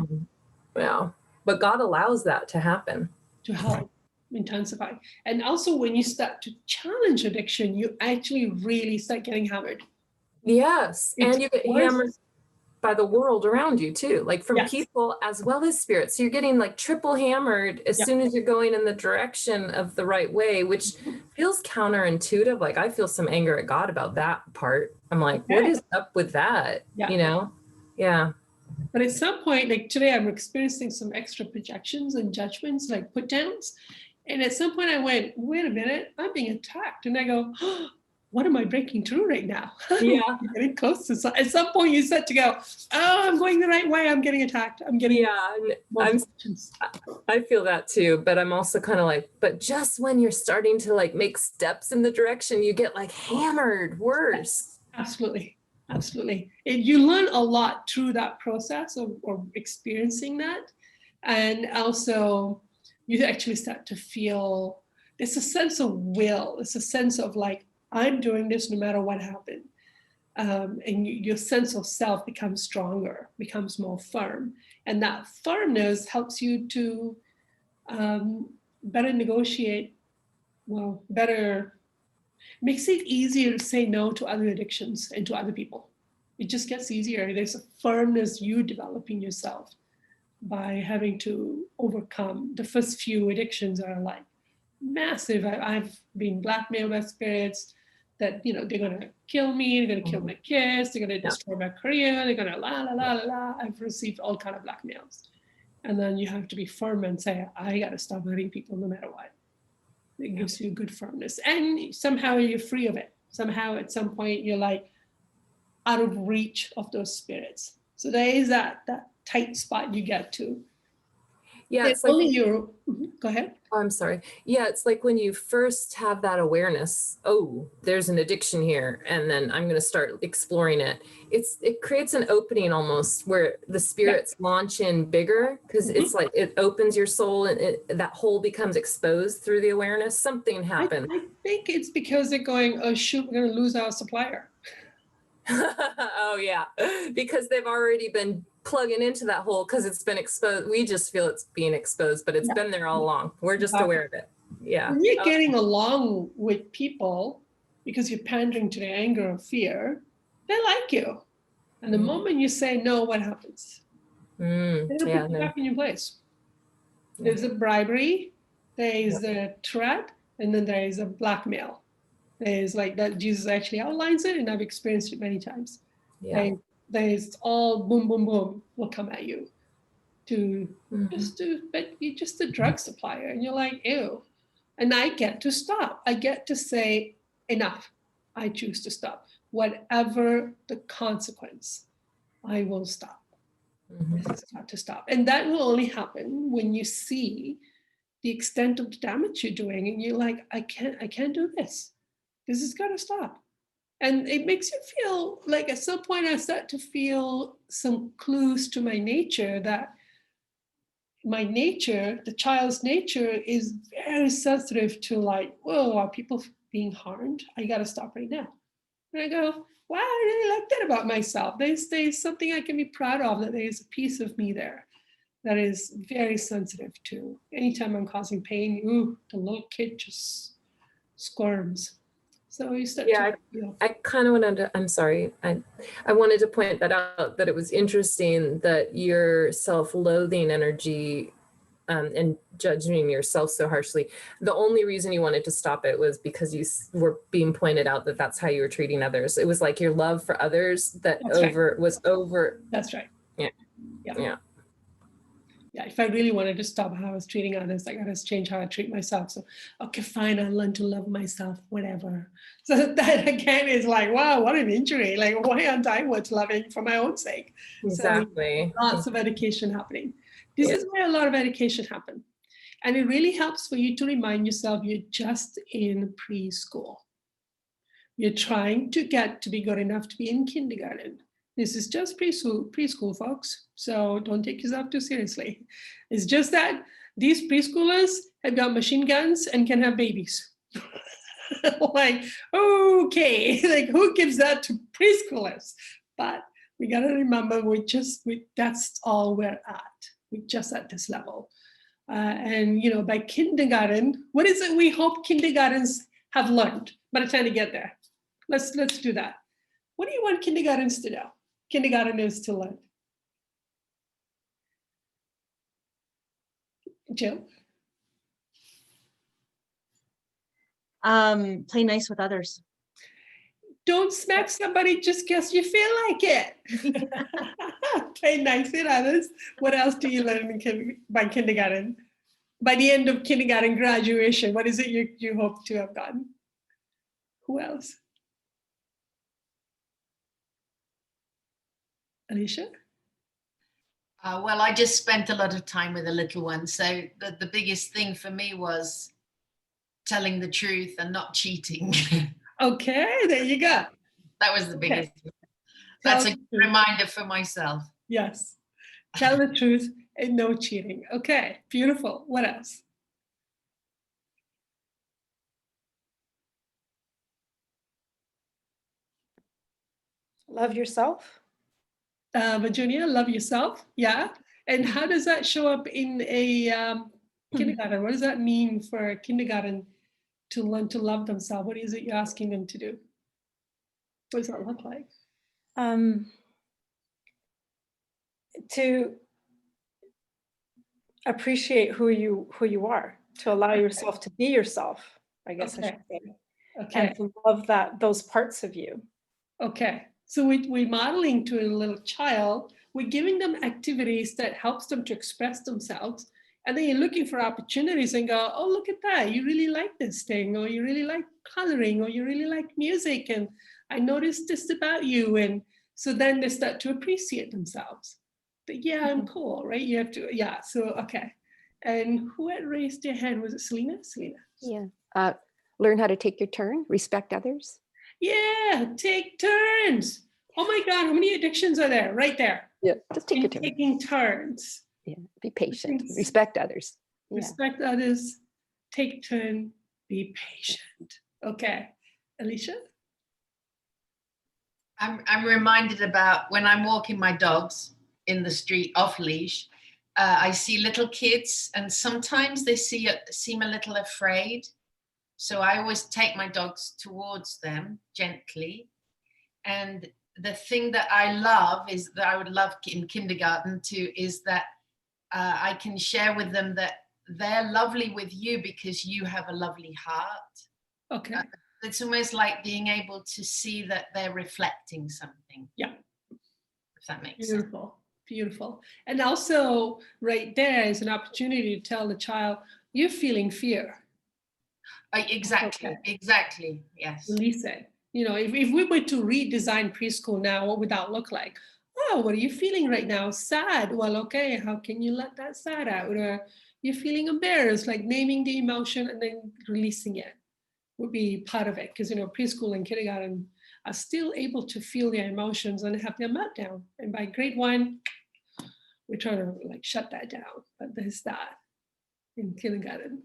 Yeah. But God allows that to happen. To help intensify. And also when you start to challenge addiction, you actually really start getting hammered. Yes. It's and you get worse. hammered by the world around you too, like from Yes. people as well as spirits. So you're getting like triple hammered as soon as you're going in the direction of the right way, which feels counterintuitive. Like I feel some anger at God about that part. I'm like, what is up with that? You know? Yeah. But at some point, like today, I'm experiencing some extra projections and judgments, like put downs. And at some point I went, wait a minute, I'm being attacked. And I go, oh, what am I breaking through right now? Yeah. Getting close to at some point you start to go, oh, I'm going the right way. I'm getting attacked. I'm getting I feel that too, but I'm also kind of like, but just when you're starting to like make steps in the direction, you get like hammered worse. Absolutely. Absolutely. You learn a lot through that process of experiencing that. And also you actually start to feel, there's a sense of will. It's a sense of like, I'm doing this no matter what happened. And your sense of self becomes stronger, becomes more firm. And that firmness helps you to better negotiate, makes it easier to say no to other addictions and to other people. It just gets easier. There's a firmness you develop in yourself by having to overcome. The first few addictions are like massive. I've been blackmailed by spirits that, they're gonna kill me, they're gonna kill my kids, they're gonna destroy my career, they're gonna la la la la la. I've received all kind of blackmails. And then you have to be firm and say, I gotta stop hurting people no matter what. It gives you good firmness. And somehow you're free of it. Somehow at some point you're like out of reach of those spirits. So there is that tight spot you get to. Yeah, it's like go ahead. Oh, I'm sorry. Yeah, it's like when you first have that awareness, oh, there's an addiction here, and then I'm going to start exploring it. It creates an opening almost where the spirits launch in bigger, because it's like it opens your soul and that hole becomes exposed through the awareness. Something happened. I think it's because they're going, oh shoot, we're going to lose our supplier. Oh yeah, because they've already been plugging into that hole because it's been exposed. We just feel it's being exposed, but it's been there all along. We're just aware of it. Yeah. When you're getting along with people because you're pandering to their anger or fear, they like you. And the moment you say no, what happens? They put you back in your place. There's a bribery, there is a threat, and then there is a blackmail. There's like that. Jesus actually outlines it, and I've experienced it many times. There's all boom, boom, boom will come at you but you're just a drug supplier, and you're like, ew. And I get to stop. I get to say enough. I choose to stop. Whatever the consequence, I will stop. This has got to stop. And that will only happen when you see the extent of the damage you're doing, and you're like, I can't do this. This has got to stop. And it makes you feel like at some point I start to feel some clues to my nature, that my nature, the child's nature, is very sensitive to like, whoa, are people being harmed? I got to stop right now. And I go, wow, I really like that about myself. There's something I can be proud of, that there's a piece of me there that is very sensitive to. Anytime I'm causing pain, ooh, the little kid just squirms. So you start I kind of wanted to, I'm sorry, I wanted to point that out, that it was interesting that your self-loathing energy and judging yourself so harshly, the only reason you wanted to stop it was because you were being pointed out that that's how you were treating others. It was like your love for others that was over. That's right. Yeah. Yeah, if I really wanted to stop how I was treating others, I got to change how I treat myself. So, okay, fine, I'll learn to love myself, whatever. So that again is like, wow, what an injury. Like, why aren't I worth loving for my own sake? Exactly. So lots of education happening. This is where a lot of education happens. And it really helps for you to remind yourself you're just in preschool. You're trying to get to be good enough to be in kindergarten. This is just preschool, folks. So don't take yourself too seriously. It's just that These preschoolers have got machine guns and can have babies. Like, okay, like who gives that to preschoolers? But we got to remember, that's all we're at. We're just at this level. And, you know, by kindergarten, what is it we hope kindergartens have learned by the time they get there? Let's do that. What do you want kindergartens to know? Kindergarteners to learn? Jill? Play nice with others. Don't smack somebody just because you feel like it. Play nice with others. What else do you learn by kindergarten? By the end of kindergarten graduation, what is it you hope to have gotten? Who else? Alicia? Well, I just spent a lot of time with the little one. So the biggest thing for me was telling the truth and not cheating. Okay, there you go. That was the biggest. Okay. That's a reminder for myself. Yes. Tell the truth and no cheating. Okay, beautiful. What else? Love yourself. Virginia, love yourself. Yeah. And how does that show up in a kindergarten? What does that mean for a kindergarten to learn to love themselves? What is it you're asking them to do? What does that look like? To appreciate who you are, to allow yourself to be yourself, I guess I should say. Okay. And to love those parts of you. Okay. So we're modeling to a little child, we're giving them activities that helps them to express themselves. And then you're looking for opportunities and go, oh, look at that. You really like this thing, or you really like coloring, or you really like music. And I noticed this about you. And so then they start to appreciate themselves. But yeah, I'm cool, right? You have to, yeah. So, okay. And who had raised their hand? Was it Selena? Selena. Yeah. Learn how to take your turn, respect others. Yeah, take turns. Oh my God, how many addictions are there? Right there. Yeah, just take your turn. Taking turns. Yeah, be patient, respect others. Yeah. Respect others, take turn, be patient. Okay, Alicia? I'm reminded about when I'm walking my dogs in the street off leash, I see little kids and sometimes they seem a little afraid. So I always take my dogs towards them gently. And the thing that I love is that I would love in kindergarten too, is that I can share with them that they're lovely with you because you have a lovely heart. Okay. It's almost like being able to see that they're reflecting something. Yeah. If that makes Beautiful. sense. Beautiful. And also right there is an opportunity to tell the child, you're feeling fear. Exactly. Okay. Exactly. Yes. Release it. You know, if we were to redesign preschool now, what would that look like? Oh, what are you feeling right now? Sad. Well, okay, how can you let that sad out? Or you're feeling embarrassed, like naming the emotion and then releasing it would be part of it. Because, you know, preschool and kindergarten are still able to feel their emotions and have their meltdown. And by grade 1, we're trying to like shut that down. But there's that in kindergarten.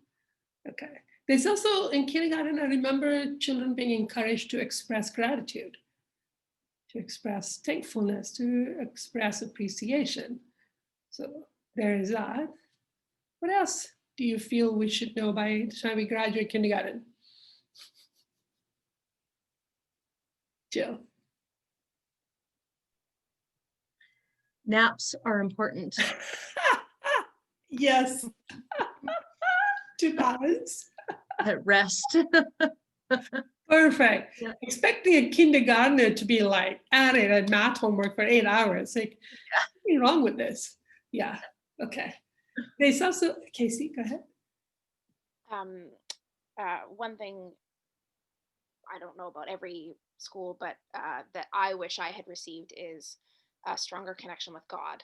Okay. There's also in kindergarten, I remember children being encouraged to express gratitude, to express thankfulness, to express appreciation. So there is that. What else do you feel we should know by the time we graduate kindergarten? Jill. Naps are important. Yes. To balance. Rest. Perfect. Yeah. Expecting a kindergartner to be like at it at math homework for 8 hours. Like, what's wrong with this? Yeah. Okay. There's also, Casey, go ahead. One thing, I don't know about every school, but that I wish I had received is a stronger connection with God.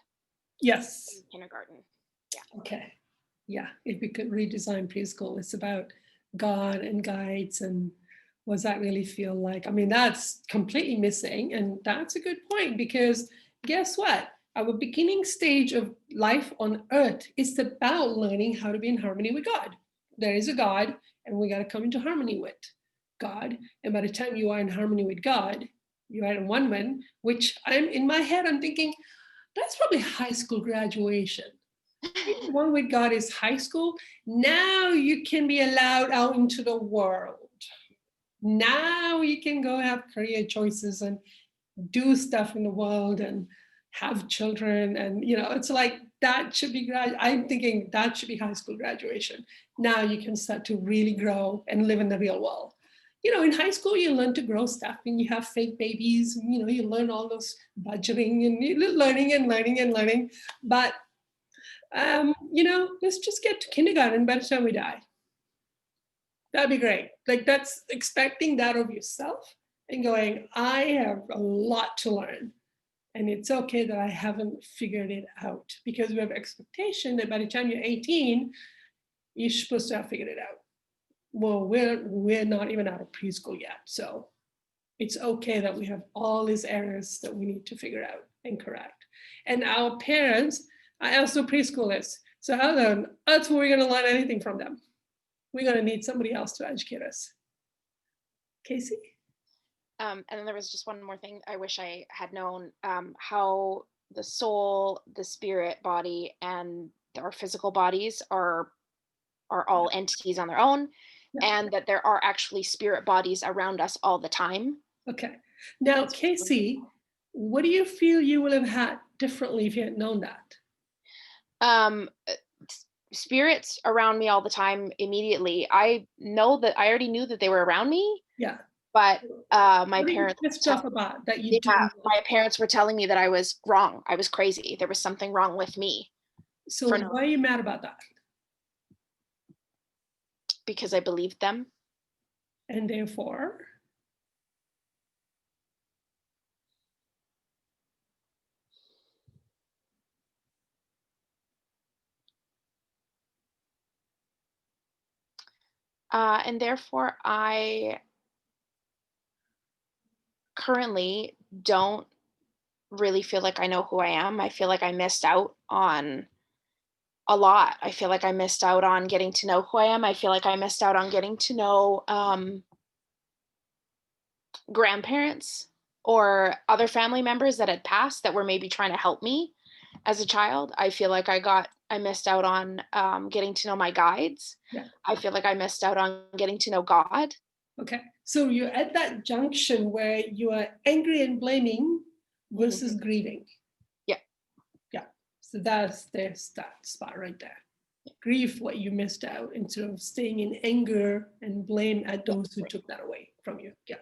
Yes. In kindergarten. Yeah. Okay. Yeah. If we could redesign preschool, it's about God and guides and what does that really feel like? I mean, that's completely missing. And that's a good point because guess what? Our beginning stage of life on earth is about learning how to be in harmony with God. There is a God, and we got to come into harmony with God. And by the time you are in harmony with God, you are in one, which I'm in my head, I'm thinking, that's probably high school graduation. One with God is high school. Now you can be allowed out into the world. Now you can go have career choices and do stuff in the world and have children. And, it's like that should be, I'm thinking that should be high school graduation. Now you can start to really grow and live in the real world. In high school, you learn to grow stuff and you have fake babies, and, you learn all those budgeting and learning. But, let's just get to kindergarten by the time we die. That'd be great. Like, that's expecting that of yourself and going, I have a lot to learn. And it's okay that I haven't figured it out, because we have expectation that by the time you're 18, you're supposed to have figured it out. Well, we're not even out of preschool yet. So it's okay that we have all these areas that we need to figure out and correct. And our parents are also preschoolers. So how then, that's where we're going to learn anything from them. We're going to need somebody else to educate us. Casey? And then there was just one more thing. I wish I had known how the soul, the spirit body, and our physical bodies are all entities on their own, and that there are actually spirit bodies around us all the time. Okay. Now, Casey, what do you feel you would have had differently if you had known that? Spirits around me all the time immediately. I know that I already knew that they were around me. Yeah. But my parents my parents were telling me that I was wrong. I was crazy. There was something wrong with me. So why are you mad about that? Because I believed them. And therefore? And therefore, I currently don't really feel like I know who I am. I feel like I missed out on a lot. I feel like I missed out on getting to know who I am. I feel like I missed out on getting to know grandparents or other family members that had passed that were maybe trying to help me as a child. I feel like I missed out on getting to know my guides. Yeah. I feel like I missed out on getting to know God. Okay. So you're at that junction where you are angry and blaming versus grieving. Yeah. Yeah. So there's that spot right there. Grieve what you missed out instead of staying in anger and blame at those who took that away from you. Yeah.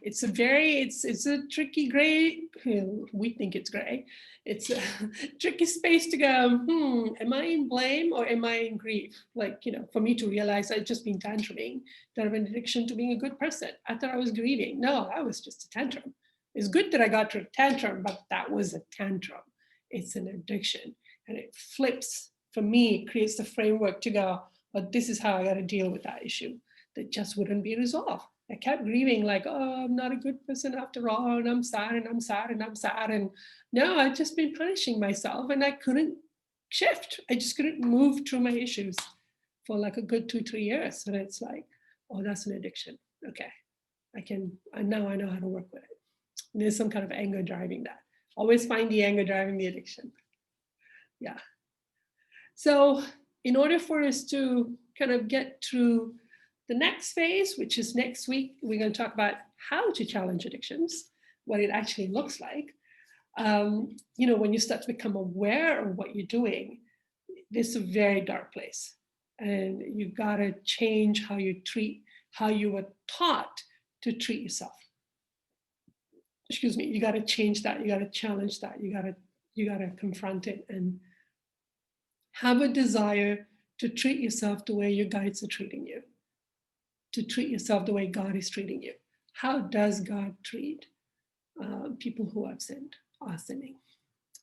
It's a tricky gray, we think it's gray. It's a tricky space to go, am I in blame or am I in grief? Like, for me to realize I'd just been tantruming, that I have an addiction to being a good person. I thought I was grieving. No, I was just a tantrum. It's good that I got to a tantrum, but that was a tantrum. It's an addiction. And it flips, for me, it creates the framework to go, but this is how I got to deal with that issue that just wouldn't be resolved. I kept grieving like, oh, I'm not a good person after all, and I'm sad and I'm sad and I'm sad. And no, I'd just been punishing myself and I couldn't shift. I just couldn't move through my issues for like a good 2-3 years. And it's like, oh, that's an addiction. Okay, now I know how to work with it. And there's some kind of anger driving that. Always find the anger driving the addiction. Yeah. So in order for us to kind of get through the next phase, which is next week, we're going to talk about how to challenge addictions, what it actually looks like. When you start to become aware of what you're doing, this is a very dark place. And you got to change how you were taught to treat yourself. Excuse me, you got to change that. You got to challenge that. You got to confront it and have a desire to treat yourself the way your guides are treating you. To treat yourself the way God is treating you. How does God treat people who have sinned, are sinning?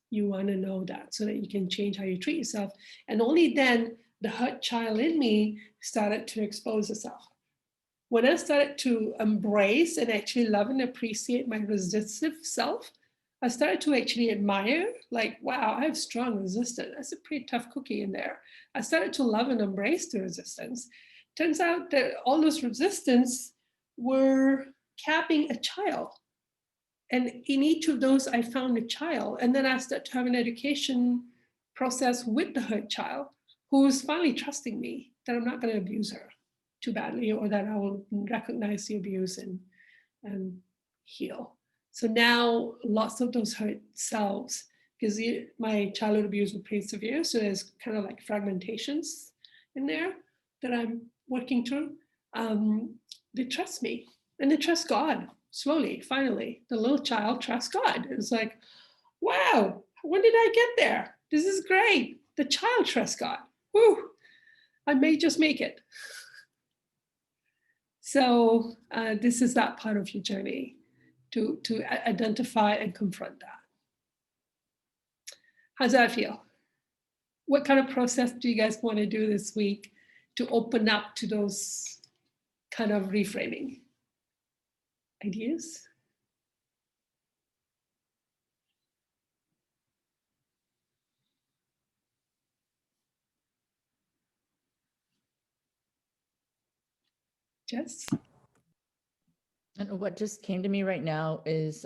You want to know that so that you can change how you treat yourself. And only then the hurt child in me started to expose itself. when I started to embrace and actually love and appreciate my resistive self, I started to actually admire, like, wow, I have strong resistance. That's a pretty tough cookie in there. I started to love and embrace the resistance. Turns out that all those resistance were capping a child. And in each of those, I found a child. And then I started to have an education process with the hurt child who was finally trusting me that I'm not going to abuse her too badly, or that I will recognize the abuse and heal. So now lots of those hurt selves, because my childhood abuse was pretty severe, so there's kind of like fragmentations in there that I'm working through. They trust me, and they trust God. Slowly, finally, the little child trusts God. It's like, wow, when did I get there? This is great. The child trusts God. Whew, I may just make it. So this is that part of your journey, to identify and confront that. How's that feel? What kind of process do you guys want to do this week to open up to those kind of reframing ideas? Jess? And what just came to me right now is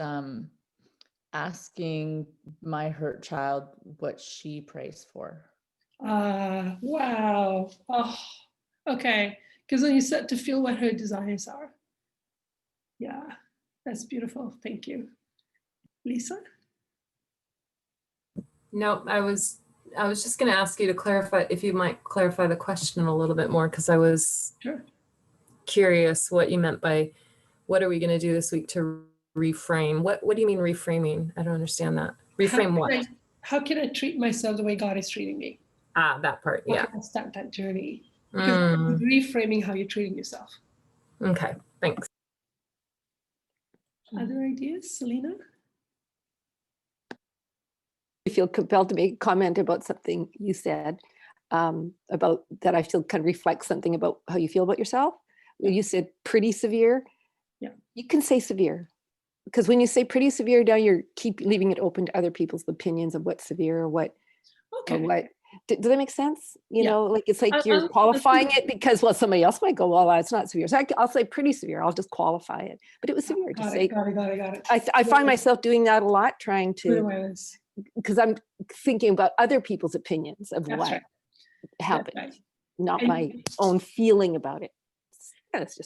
asking my hurt child what she prays for. Wow. Oh, okay. Because then you start to feel what her desires are. Yeah, that's beautiful. Thank you. Lisa? No, I was just going to ask you to clarify, if you might clarify the question a little bit more, because I was curious what you meant by what are we going to do this week to reframe? What do you mean reframing? I don't understand that. Reframe what? How can I treat myself the way God is treating me? Ah, that part. Yeah. How can I start that journey? Because reframing how you're treating yourself. Okay, thanks. Other ideas, Selena? I feel compelled to make a comment about something you said, about that I feel kind of reflects something about how you feel about yourself. You said pretty severe. Yeah. You can say severe, because when you say pretty severe, now you're keep leaving it open to other people's opinions of what's severe or what. Okay. Or what. Does that make sense? You know, like it's like you're I'll qualifying it because, well, somebody else might go, well, it's not severe. So I'll say pretty severe. I'll just qualify it. But it was severe. Just say. Got it. I find myself doing that a lot, trying to, because I'm thinking about other people's opinions of what happened, not my own feeling about it. That's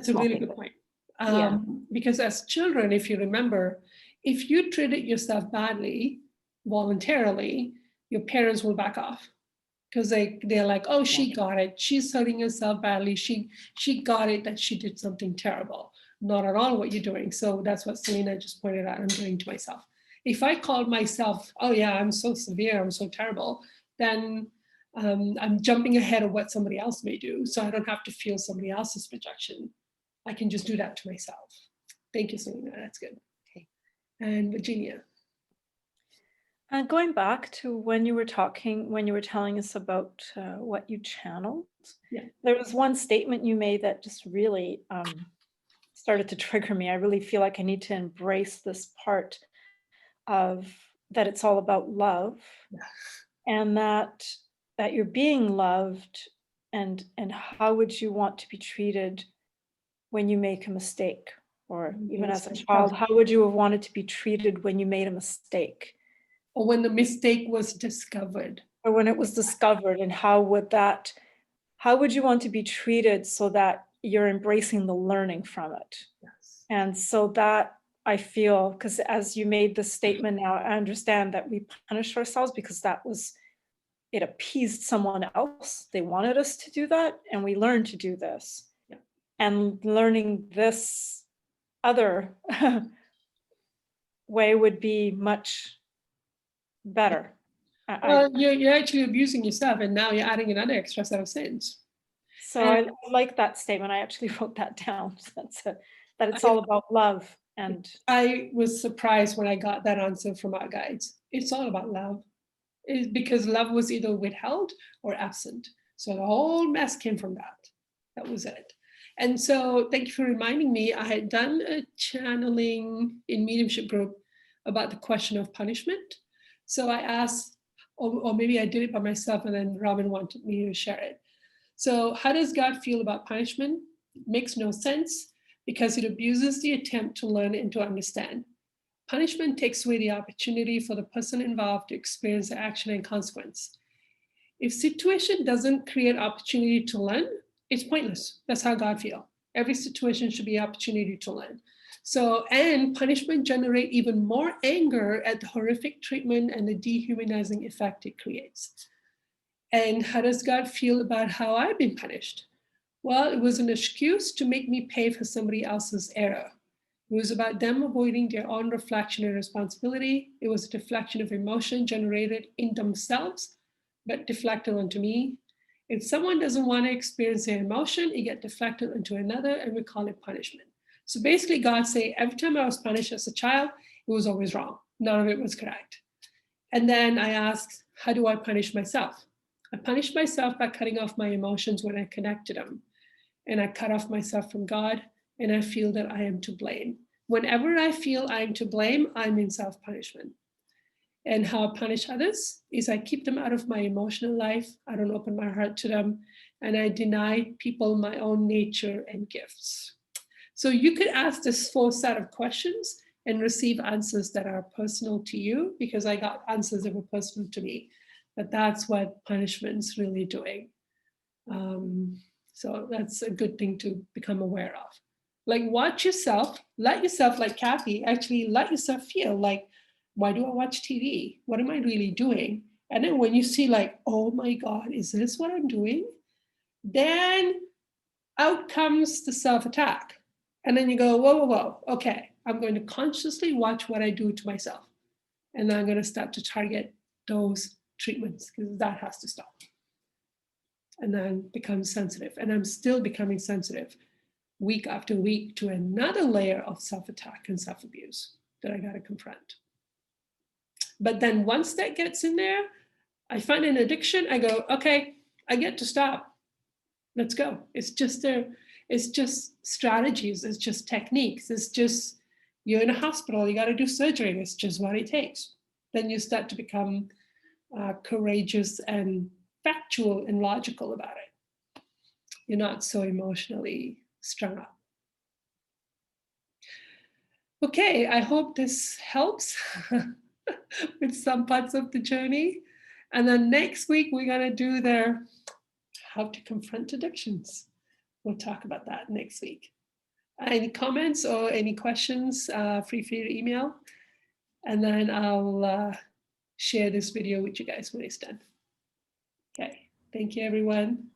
a really good point. Because as children, if you remember, if you treated yourself badly voluntarily, your parents will back off, because they're like, oh, she got it. She's hurting herself badly. She got it that she did something terrible. Not at all what you're doing. So that's what Selena just pointed out I'm doing to myself. If I called myself, oh yeah, I'm so severe, I'm so terrible, then I'm jumping ahead of what somebody else may do. So I don't have to feel somebody else's projection. I can just do that to myself. Thank you, Selena. That's good. Okay. And Virginia. Going back to when you were telling us about what you channeled, there was one statement you made that just really started to trigger me. I really feel like I need to embrace this part of that it's all about love, and that you're being loved, and how would you want to be treated when you make a mistake, or even as a child, how would you have wanted to be treated when you made a mistake? Or when the mistake was discovered. Or when it was discovered, and how would you want to be treated so that you're embracing the learning from it? Yes. And so that I feel, because as you made the statement now, I understand that we punish ourselves because it appeased someone else. They wanted us to do that, and we learned to do this. Yeah. And learning this other way would be much better. Well, you're actually abusing yourself, and now you're adding another extra set of sins. So I like that statement. I actually wrote that down. That it's all about love. And I was surprised when I got that answer from our guides. It's all about love. It's because love was either withheld or absent. So the whole mess came from that. That was it. And so thank you for reminding me. I had done a channeling in mediumship group about the question of punishment. So I asked, or maybe I did it by myself and then Robin wanted me to share it. So how does God feel about punishment? Makes no sense because it abuses the attempt to learn and to understand. Punishment takes away the opportunity for the person involved to experience the action and consequence. If situation doesn't create opportunity to learn, it's pointless. That's how God feels. Every situation should be an opportunity to learn. So, and punishment generate even more anger at the horrific treatment and the dehumanizing effect it creates. And how does God feel about how I've been punished? Well, it was an excuse to make me pay for somebody else's error. It was about them avoiding their own reflection and responsibility. It was a deflection of emotion generated in themselves, but deflected onto me. If someone doesn't want to experience their emotion, it gets deflected into another, and we call it punishment. So basically, God say, every time I was punished as a child, it was always wrong. None of it was correct. And then I asked, how do I punish myself? I punish myself by cutting off my emotions when I connect to them. And I cut off myself from God, and I feel that I am to blame. Whenever I feel I'm to blame, I'm in self-punishment. And how I punish others is I keep them out of my emotional life. I don't open my heart to them, and I deny people my own nature and gifts. So you could ask this full set of questions and receive answers that are personal to you, because I got answers that were personal to me. But that's what punishment's really doing. So that's a good thing to become aware of. Like, watch yourself, let yourself, like Kathy, actually let yourself feel like, why do I watch TV? What am I really doing? And then when you see like, oh my God, is this what I'm doing? Then out comes the self-attack. And then you go, whoa, whoa, whoa, okay, I'm going to consciously watch what I do to myself. And then I'm going to start to target those treatments, because that has to stop. And then become sensitive. And I'm still becoming sensitive week after week to another layer of self-attack and self-abuse that I got to confront. But then once that gets in there, I find an addiction, I go, okay, I get to stop. Let's go. It's just strategies, it's just techniques, it's just, you're in a hospital, you got to do surgery, it's just what it takes. Then you start to become courageous and factual and logical about it. You're not so emotionally strung up. Okay, I hope this helps with some parts of the journey. And then next week, we're going to do the how to confront addictions. We'll talk about that next week. Any comments or any questions, feel free to email. And then I'll share this video with you guys when it's done. Okay, thank you, everyone.